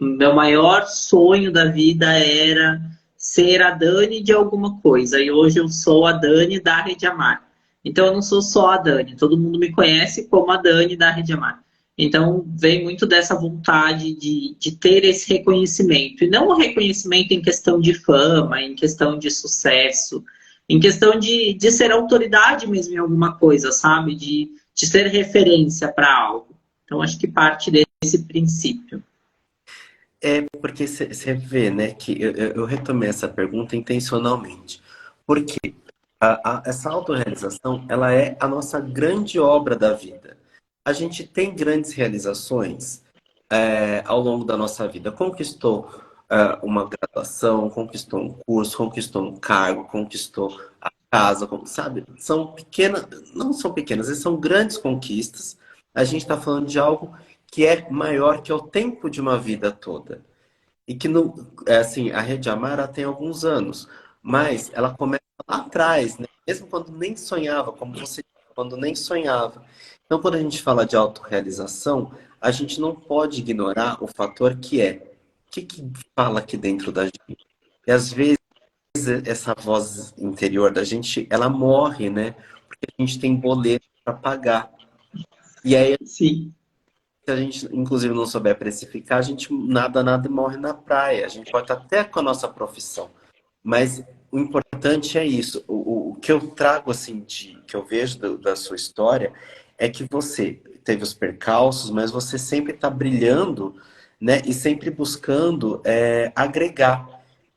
meu maior sonho da vida era ser a Dani de alguma coisa. E hoje eu sou a Dani da Rede Amar. Então, eu não sou só a Dani. Todo mundo me conhece como a Dani da Rede Amar. Então, vem muito dessa vontade de ter esse reconhecimento. E não o reconhecimento em questão de fama, em questão de sucesso, em questão de ser autoridade mesmo em alguma coisa, sabe? De ser referência para algo. Então, acho que parte desse princípio. É porque você vê, né, que eu retomei essa pergunta intencionalmente. Porque essa autorrealização, ela é a nossa grande obra da vida. A gente tem grandes realizações ao longo da nossa vida. Conquistou uma graduação, conquistou um curso, conquistou um cargo, conquistou a casa, sabe? São pequenas, não são pequenas, são grandes conquistas. A gente está falando de algo que é maior que o tempo de uma vida toda. E que, assim, a Rede Amara tem alguns anos, mas ela começa lá atrás, né? Mesmo quando nem sonhava, como você disse, quando nem sonhava. Então, quando a gente fala de autorrealização, a gente não pode ignorar o fator que é o que que fala aqui dentro da gente. E às vezes essa voz interior da gente, ela morre, né? Porque a gente tem boleto para pagar. E aí, Sim. se a gente, inclusive, não souber precificar, a gente nada e morre na praia. A gente pode estar até com a nossa profissão. Mas o importante é isso. O que eu trago, assim, que eu vejo da sua história, é que você teve os percalços, mas você sempre está brilhando, né? E sempre buscando agregar.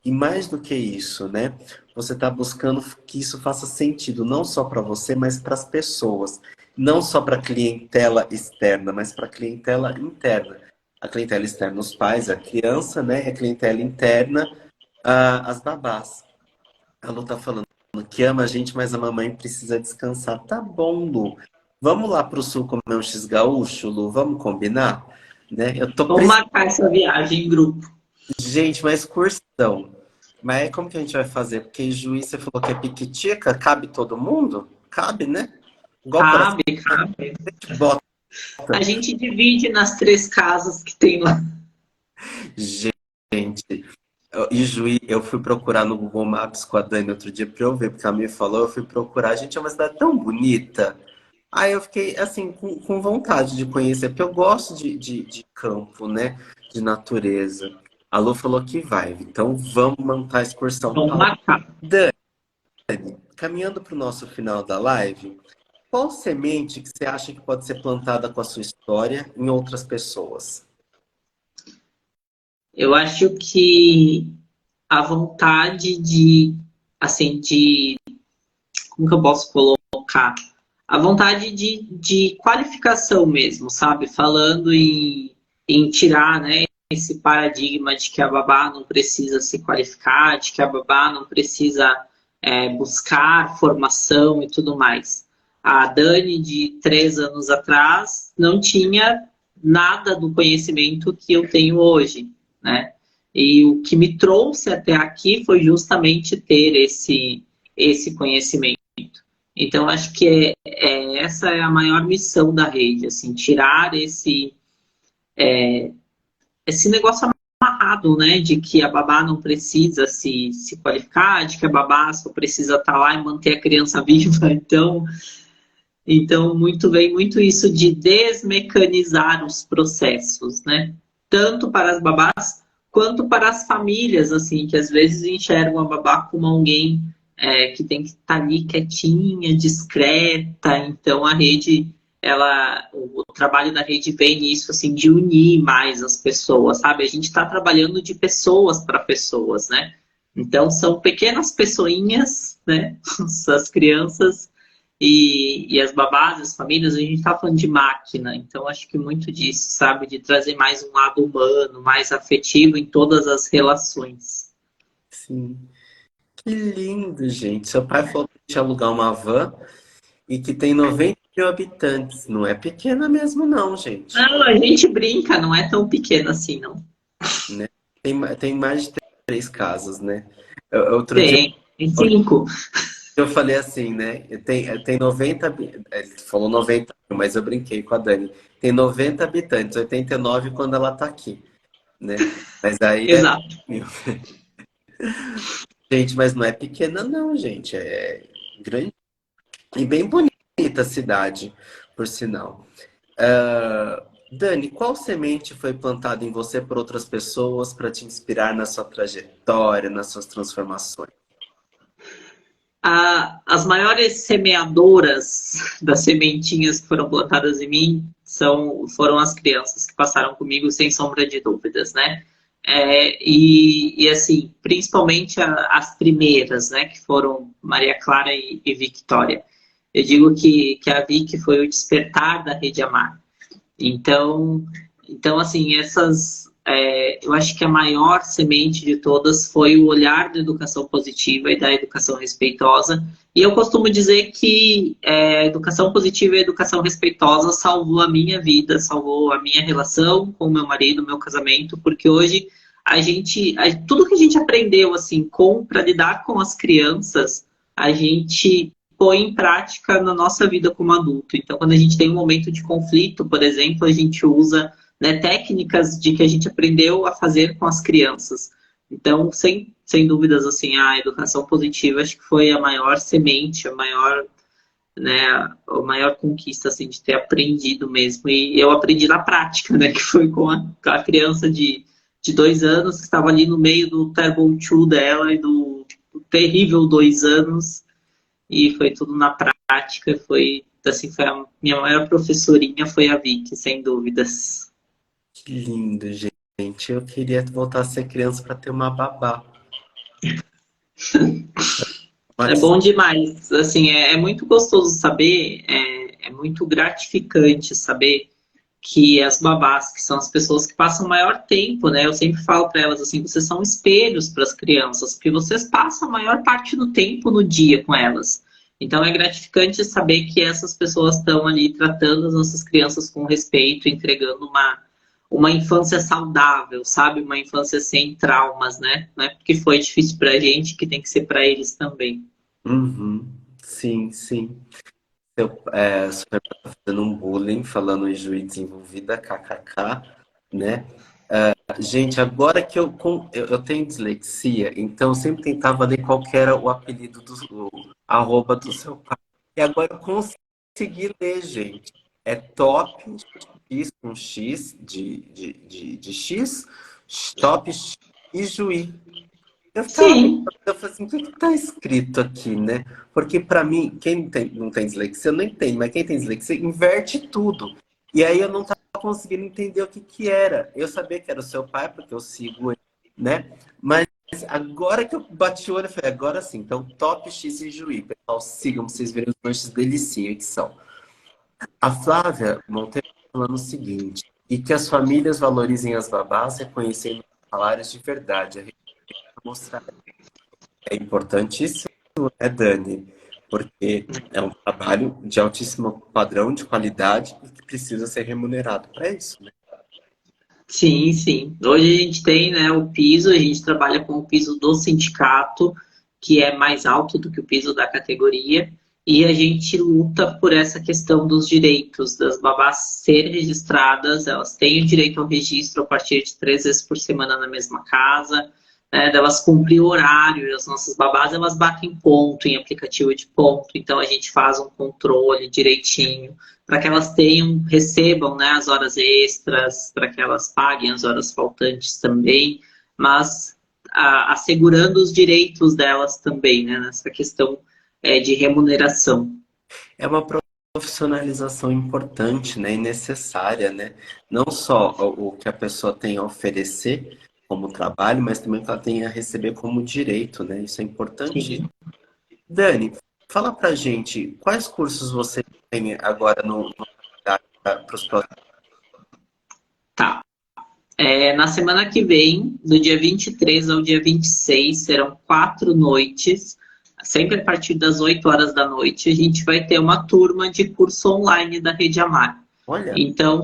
E mais do que isso, né? Você está buscando que isso faça sentido, não só para você, mas para as pessoas. Não só para a clientela externa, mas para a clientela interna. A clientela externa, os pais, a criança, né? E a clientela interna, as babás. A Lu tá falando que ama a gente, mas a mamãe precisa descansar. Tá bom, Lu. Vamos lá pro sul comer um x-gaúcho, Lu? Vamos combinar? Né? Eu tô Vamos precisando. marcar essa viagem em grupo. Gente, uma excursão. Mas aí como que a gente vai fazer? Porque em Juiz você falou que é piquitica, cabe todo mundo? Cabe, né? Igual coração, Cabe, cabe. a gente bota. A gente divide nas 3 casas que tem lá. Gente, e Juiz, eu fui procurar no Google Maps com a Dani outro dia pra eu ver, porque ela me falou, eu fui procurar. Gente, é uma cidade tão bonita. Aí eu fiquei, assim, com vontade de conhecer, porque eu gosto de campo, né? De natureza. A Lu falou que vai, então vamos montar a excursão Vamos pra lá. marcar. Dani, caminhando para o nosso final da live, qual semente que você acha que pode ser plantada com a sua história em outras pessoas? Eu acho que a vontade de, assim, de, como que eu posso colocar? A vontade de qualificação mesmo, sabe? Falando em tirar, né, esse paradigma de que a babá não precisa se qualificar, de que a babá não precisa buscar formação e tudo mais. A Dani, de 3 anos atrás, não tinha nada do conhecimento que eu tenho hoje, né? E o que me trouxe até aqui foi justamente ter esse conhecimento. Então, acho que essa é a maior missão da rede, assim, tirar esse negócio amarrado, né, de que a babá não precisa se qualificar, de que a babá só precisa estar lá e manter a criança viva. Então muito vem muito isso de desmecanizar os processos, né? Tanto para as babás quanto para as famílias, assim, que às vezes enxergam a babá como alguém que tem que estar ali quietinha, discreta. Então a rede, o trabalho da rede vem nisso, assim, de unir mais as pessoas, sabe? A gente está trabalhando de pessoas para pessoas, né? Então são pequenas pessoinhas, né? As crianças e as babás, as famílias, a gente está falando de máquina, então acho que muito disso, sabe? De trazer mais um lado humano, mais afetivo em todas as relações. Sim. Que lindo, gente. Seu pai falou que tinha alugar uma van e que tem 90 mil habitantes. Não é pequena mesmo, não, gente. Não, a gente brinca, não é tão pequeno assim, não. Né? Tem mais de 3 casas, né? Outro dia Tem 5. eu falei assim, né? Tem 90. Ele falou 90 mil, mas eu brinquei com a Dani. Tem 90 habitantes, 89 quando ela tá aqui, né? Mas aí é Exato. mil. Gente, mas não é pequena, não, gente. É grande e bem bonita a cidade, por sinal. Dani, qual semente foi plantada em você por outras pessoas para te inspirar na sua trajetória, nas suas transformações? As maiores semeadoras das sementinhas que foram plantadas em mim foram as crianças que passaram comigo, sem sombra de dúvidas, né? Assim, principalmente as primeiras, né? Que foram Maria Clara e Victória. Eu digo que a Vic foi o despertar da Rede Amar. Então assim, eu acho que a maior semente de todas foi o olhar da educação positiva e da educação respeitosa. E eu costumo dizer que a educação positiva e a educação respeitosa salvou a minha vida, salvou a minha relação com o meu marido, o meu casamento, porque hoje tudo que a gente aprendeu assim para lidar com as crianças, a gente põe em prática na nossa vida como adulto. Então, quando a gente tem um momento de conflito, por exemplo, a gente usa, né, técnicas de que a gente aprendeu a fazer com as crianças. Então, sem dúvidas, assim, a educação positiva acho que foi a maior semente, a maior, né, a maior conquista, assim, de ter aprendido mesmo. E eu aprendi na prática, né, que foi com a criança de 2 anos, que estava ali no meio do Terrible Two dela e do terrível 2 anos, e foi tudo na prática, foi, assim, foi a minha maior professorinha foi a Vicky, sem dúvidas. Que lindo, gente. Eu queria voltar a ser criança para ter uma babá. É Mas, bom demais, assim, é muito gostoso saber, é muito gratificante saber que as babás, que são as pessoas que passam maior tempo, né? Eu sempre falo para elas assim, vocês são espelhos para as crianças, porque vocês passam a maior parte do tempo no dia com elas. Então é gratificante saber que essas pessoas estão ali tratando as nossas crianças com respeito, entregando uma infância saudável, sabe? Uma infância sem traumas, né? Não é porque foi difícil para a gente que tem que ser para eles também. uhum, sim, sim. Super tá fazendo um bullying, falando em juiz desenvolvida, kkk, né? Gente, agora que eu tenho dislexia, então eu sempre tentava ler qual que era o apelido o arroba do seu pai. E agora eu consegui ler, gente. É top X com X de X, top X e Juí. Eu ficava pensando, Sim, eu falei assim, o que que tá escrito aqui, né? Porque para mim, quem não tem dislexia, eu não entendo, mas quem tem dislexia inverte tudo. E aí eu não tava conseguindo entender o que que era. Eu sabia que era o seu pai, porque eu sigo ele, né? Mas agora que eu bati o olho, eu falei, agora sim. Então, Top X e Juí. Pessoal, sigam pra vocês verem os lanches delicinhos que são. A Flávia Monteiro tá falando o seguinte, e que as famílias valorizem as babás, reconhecendo os salários de verdade. A gente mostrar é importantíssimo, né, Dani? Porque é um trabalho de altíssimo padrão, de qualidade e que precisa ser remunerado para isso, né? sim, sim. Hoje a gente tem, né, o piso, a gente trabalha com o piso do sindicato, que é mais alto do que o piso da categoria, e a gente luta por essa questão dos direitos das babás serem registradas, elas têm o direito ao registro a partir de 3 vezes por semana na mesma casa, né, delas cumprir o horário, e as nossas babás, elas batem ponto em aplicativo de ponto, então a gente faz um controle direitinho, para que elas tenham, recebam, né, as horas extras, para que elas paguem as horas faltantes também, mas assegurando os direitos delas também, né, nessa questão de remuneração. É uma profissionalização importante, né, e necessária, né? Não só o que a pessoa tem a oferecer como trabalho, mas também o que ela tem a receber como direito, né? Isso é importante. Sim. Dani, fala pra gente, quais cursos você tem agora para os próximos? Tá. Na semana que vem, do dia 23 ao dia 26, serão 4 noites, sempre a partir das 8 horas da noite, a gente vai ter uma turma de curso online da Rede Amar. Olha, Então,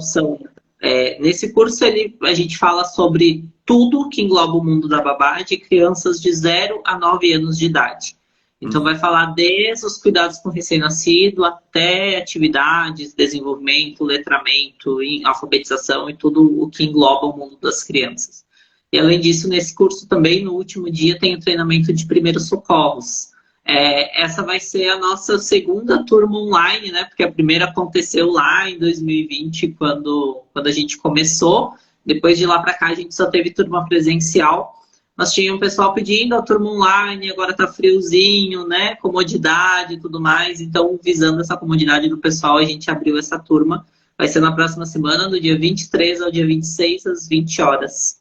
nesse curso a gente fala sobre tudo que engloba o mundo da babá de crianças de 0 a 9 anos de idade. Então, hum, vai falar desde os cuidados com o recém-nascido até atividades, desenvolvimento, letramento, alfabetização e tudo o que engloba o mundo das crianças. E, além disso, nesse curso também, no último dia, tem o treinamento de primeiros socorros. Essa vai ser a nossa segunda turma online, né? Porque a primeira aconteceu lá em 2020, quando a gente começou. Depois de lá para cá, a gente só teve turma presencial. Nós tínhamos um pessoal pedindo a turma online, agora tá friozinho, né? Comodidade e tudo mais. Então, visando essa comodidade do pessoal, a gente abriu essa turma. Vai ser na próxima semana, do dia 23 ao dia 26, às 20 horas.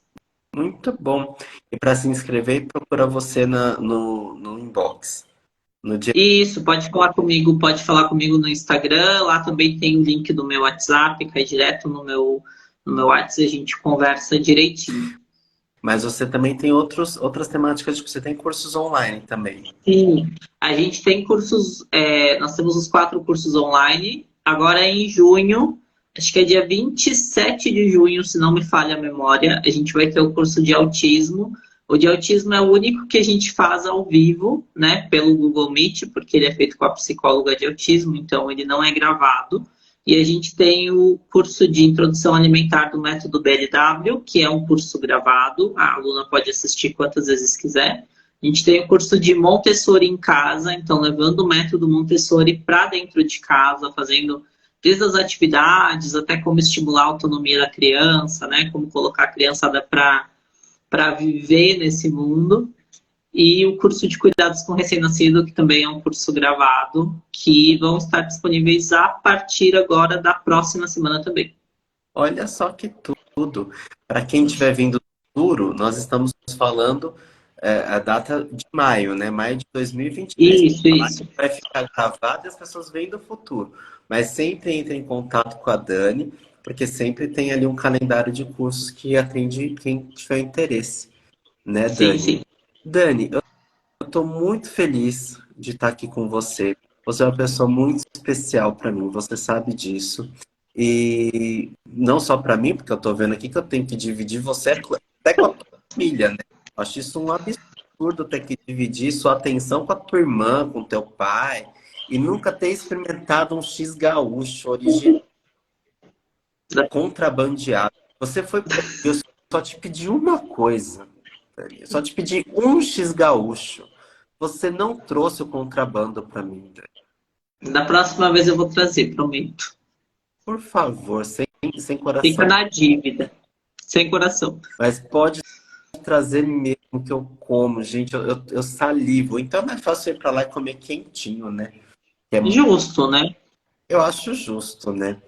muito bom. E para se inscrever, procura você no inbox. No dia, Isso, pode falar comigo no Instagram. Lá também tem o link do meu WhatsApp, cai direto no meu WhatsApp, a gente conversa direitinho. mas você também tem outras temáticas, tipo, você tem cursos online também. Sim, a gente tem cursos, nós temos os 4 cursos online. Agora em junho, acho que é dia 27 de junho, se não me falha a memória, a gente vai ter o curso de autismo. O de autismo é o único que a gente faz ao vivo, né, pelo Google Meet, porque ele é feito com a psicóloga de autismo, então ele não é gravado. E a gente tem o curso de introdução alimentar do método BLW, que é um curso gravado, a aluna pode assistir quantas vezes quiser. A gente tem o curso de Montessori em casa, então levando o método Montessori para dentro de casa, fazendo desde as atividades até como estimular a autonomia da criança, né, como colocar a criançada para viver nesse mundo. E o curso de cuidados com recém-nascido, que também é um curso gravado, que vão estar disponíveis a partir agora da próxima semana também. Olha só que tudo. Para quem estiver vindo do futuro, nós estamos falando a data de maio, né? Maio de 2023. Isso, isso. Vai ficar gravado e as pessoas veem do futuro. Mas sempre entre em contato com a Dani, porque sempre tem ali um calendário de cursos que atende quem tiver interesse, né, Sim, Dani? sim. Dani, eu estou muito feliz de estar aqui com você. Você é uma pessoa muito especial para mim, você sabe disso. E não só para mim, porque eu estou vendo aqui que eu tenho que dividir você até com a tua família, né? Eu acho isso um absurdo ter que dividir sua atenção com a tua irmã, com teu pai, e nunca ter experimentado um X gaúcho original, contrabandeado. Você foi. Eu só te pedi uma coisa. Eu só te pedi um X gaúcho. Você não trouxe o contrabando para mim. Da próxima vez eu vou trazer, prometo. Por favor, sem Fica coração. na dívida. Sem coração. Mas pode trazer mesmo que eu como, gente. Eu salivo. Então é mais fácil ir para lá e comer quentinho, né? Que Justo, né? eu acho justo, né?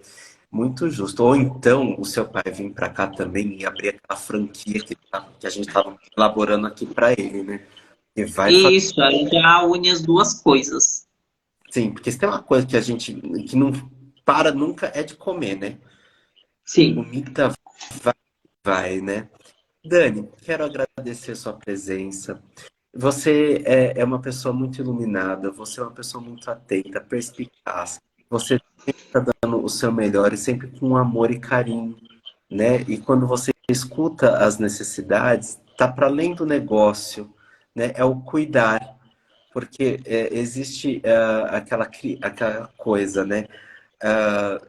Muito justo. Ou então o seu pai vir para cá também e abrir aquela franquia que a gente estava elaborando aqui para ele, né? E vai fazer. Isso, aí já une as duas coisas. Sim, porque se tem uma coisa que a gente que não para nunca é de comer, né? Sim. Comida vai, né? Dani, quero agradecer a sua presença. Você é uma pessoa muito iluminada, você é uma pessoa muito atenta, perspicaz. Você está dando o seu melhor e sempre com amor e carinho, né? E quando você escuta as necessidades, tá para além do negócio, né? É o cuidar, porque existe aquela coisa, né?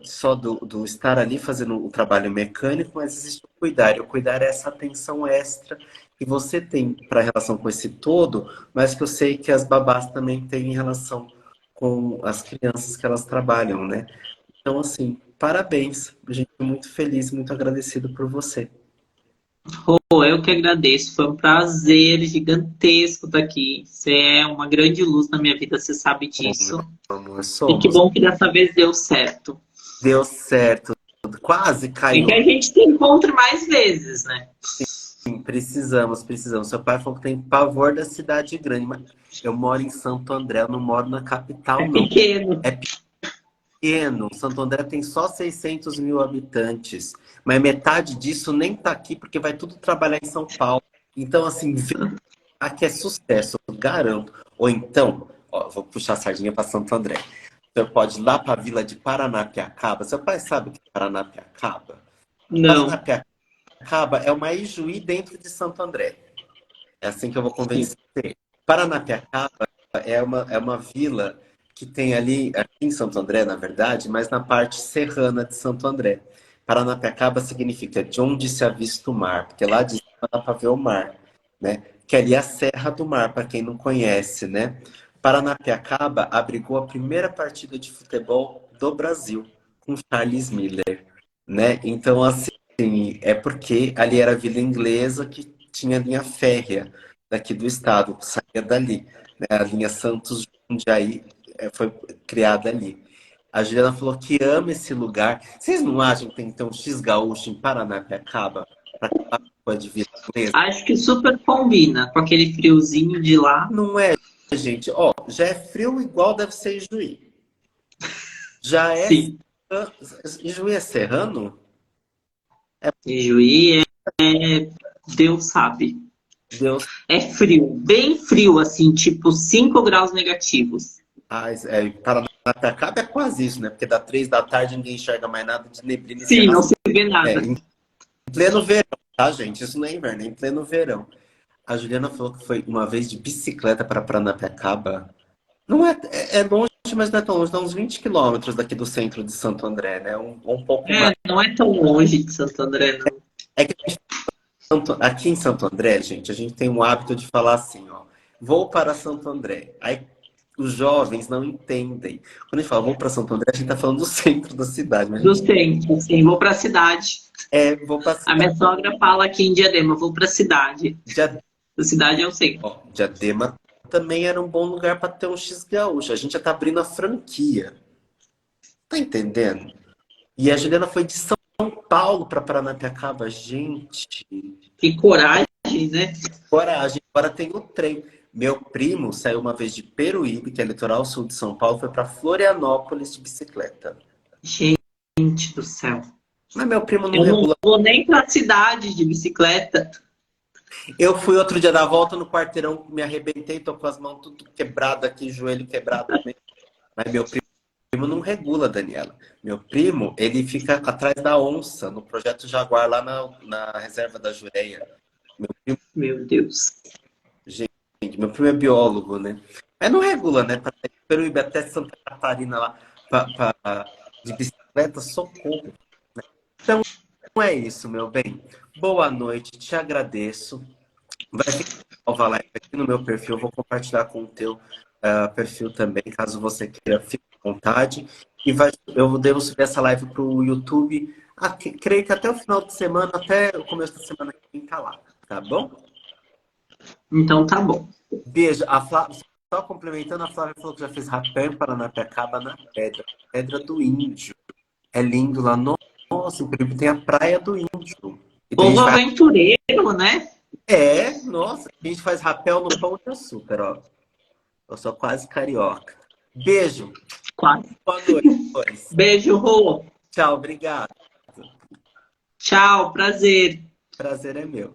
Só do estar ali fazendo o trabalho mecânico, mas existe o cuidar. E o cuidar é essa atenção extra que você tem para a relação com esse todo, mas que eu sei que as babás também têm em relação com as crianças que elas trabalham, né? Então, assim, parabéns. A gente é muito feliz, muito agradecido por você. Pô, eu que agradeço. Foi um prazer gigantesco estar aqui. Você é uma grande luz na minha vida, você sabe disso. Amor, E que somos. bom que dessa vez deu certo. Deu certo. Quase E que caiu. a gente se encontre mais vezes, né? Sim, precisamos. Seu pai falou que tem pavor da cidade grande, mas eu moro em Santo André, eu não moro na É capital, não. pequeno. É pequeno. Santo André tem só 600 mil habitantes, mas metade disso nem tá aqui porque vai tudo trabalhar em São Paulo. Então, assim, aqui é sucesso, eu garanto. Ou então, ó, vou puxar a sardinha para Santo André. Você pode ir lá para a vila de Paranapiacaba. Seu pai sabe o que é Paranapiacaba? Não. Paranapiacaba é uma Ijuí dentro de Santo André. É assim que eu vou Sim. convencer. Paranapiacaba é uma vila que tem ali, aqui em Santo André, na verdade, mas na parte serrana de Santo André. Paranapiacaba significa de onde se avista o mar, porque lá de cima dá para ver o mar, né? Que ali é a Serra do Mar, para quem não conhece, né? Paranapiacaba abrigou a primeira partida de futebol do Brasil, com Charles Miller, né? Então, assim, é porque ali era a vila inglesa que tinha linha férrea daqui do estado, que saía dali, né? A linha Santos-Jundiaí foi criada ali. A Juliana falou que ama esse lugar. Vocês não acham que tem que ter um X gaúcho em Paranapiacaba para acabar com a de vila inglesa? Acho que super combina com aquele friozinho de lá. Não é, gente. Ó, já é frio igual deve ser Juí. Já é. Sim. Juí é serrano? E Juí Deus sabe. Deus. É frio, bem frio, assim, tipo 5 graus negativos. Paranapiacaba é quase isso, né? Porque dá 3 da tarde ninguém enxerga mais nada de neblina e Sim, não cerrado. se vê É, nada. em pleno verão, tá, gente? Isso não é inverno, é em pleno verão. A Juliana falou que foi uma vez de bicicleta para Paranapiacaba. Não é, é longe, mas não é tão longe, dá uns 20 quilômetros daqui do centro de Santo André, né? Um pouco mais. Não é tão longe de Santo André, não. É que aqui em Santo André, gente, a gente tem um hábito de falar assim, ó, vou para Santo André. Aí os jovens não entendem. Quando a gente fala vou para Santo André, a gente tá falando do centro da cidade, mas a Do gente centro, sim. Vou pra cidade. vou para A minha sogra fala aqui em Diadema, vou pra cidade. Diadema. A cidade é o centro. Ó, Diadema também era um bom lugar para ter um X gaúcho. A gente já tá abrindo a franquia. Tá entendendo? E a Juliana foi de São Paulo para Paranapiacaba. Gente, Que coragem, né? coragem. Agora tem o trem. Meu primo saiu uma vez de Peruíbe, que é litoral sul de São Paulo, foi para Florianópolis de bicicleta. Gente do céu. Mas meu primo não Eu não regula. vou nem pra cidade de bicicleta. Eu fui outro dia da volta no quarteirão, me arrebentei, tô com as mãos tudo quebrado aqui, joelho quebrado também. Mas meu primo não regula, Daniela. Meu primo, ele fica atrás da onça, no projeto Jaguar, lá na reserva da Jureia. Meu primo, Meu Deus. gente, meu primo é biólogo, né? Mas não regula, né? Pra sair de Peruíbe até Santa Catarina lá, de bicicleta, socorro. Então é isso, meu bem. Boa noite, te agradeço. Vai ficar salva a live aqui no meu perfil. Eu vou compartilhar com o teu perfil também, caso você queira, fique à vontade. E eu devo subir essa live para o YouTube. Creio que até o final de semana, até o começo da semana que vem, tá lá. Tá bom? Então tá bom. Beijo. A Flávia, só complementando, a Flávia falou que já fez rapé em Paranapiacaba na Pedra. Pedra do Índio. É lindo lá. Nossa, em Peruíbe tem a Praia do Índio. E tem gente Povo que faz... aventureiro, né? Nossa, a gente faz rapel no pão de açúcar, ó. Eu sou quase carioca. Beijo. Quase. Boa noite. Beijo, Rô. Tchau, obrigado. Tchau, prazer. Prazer é meu.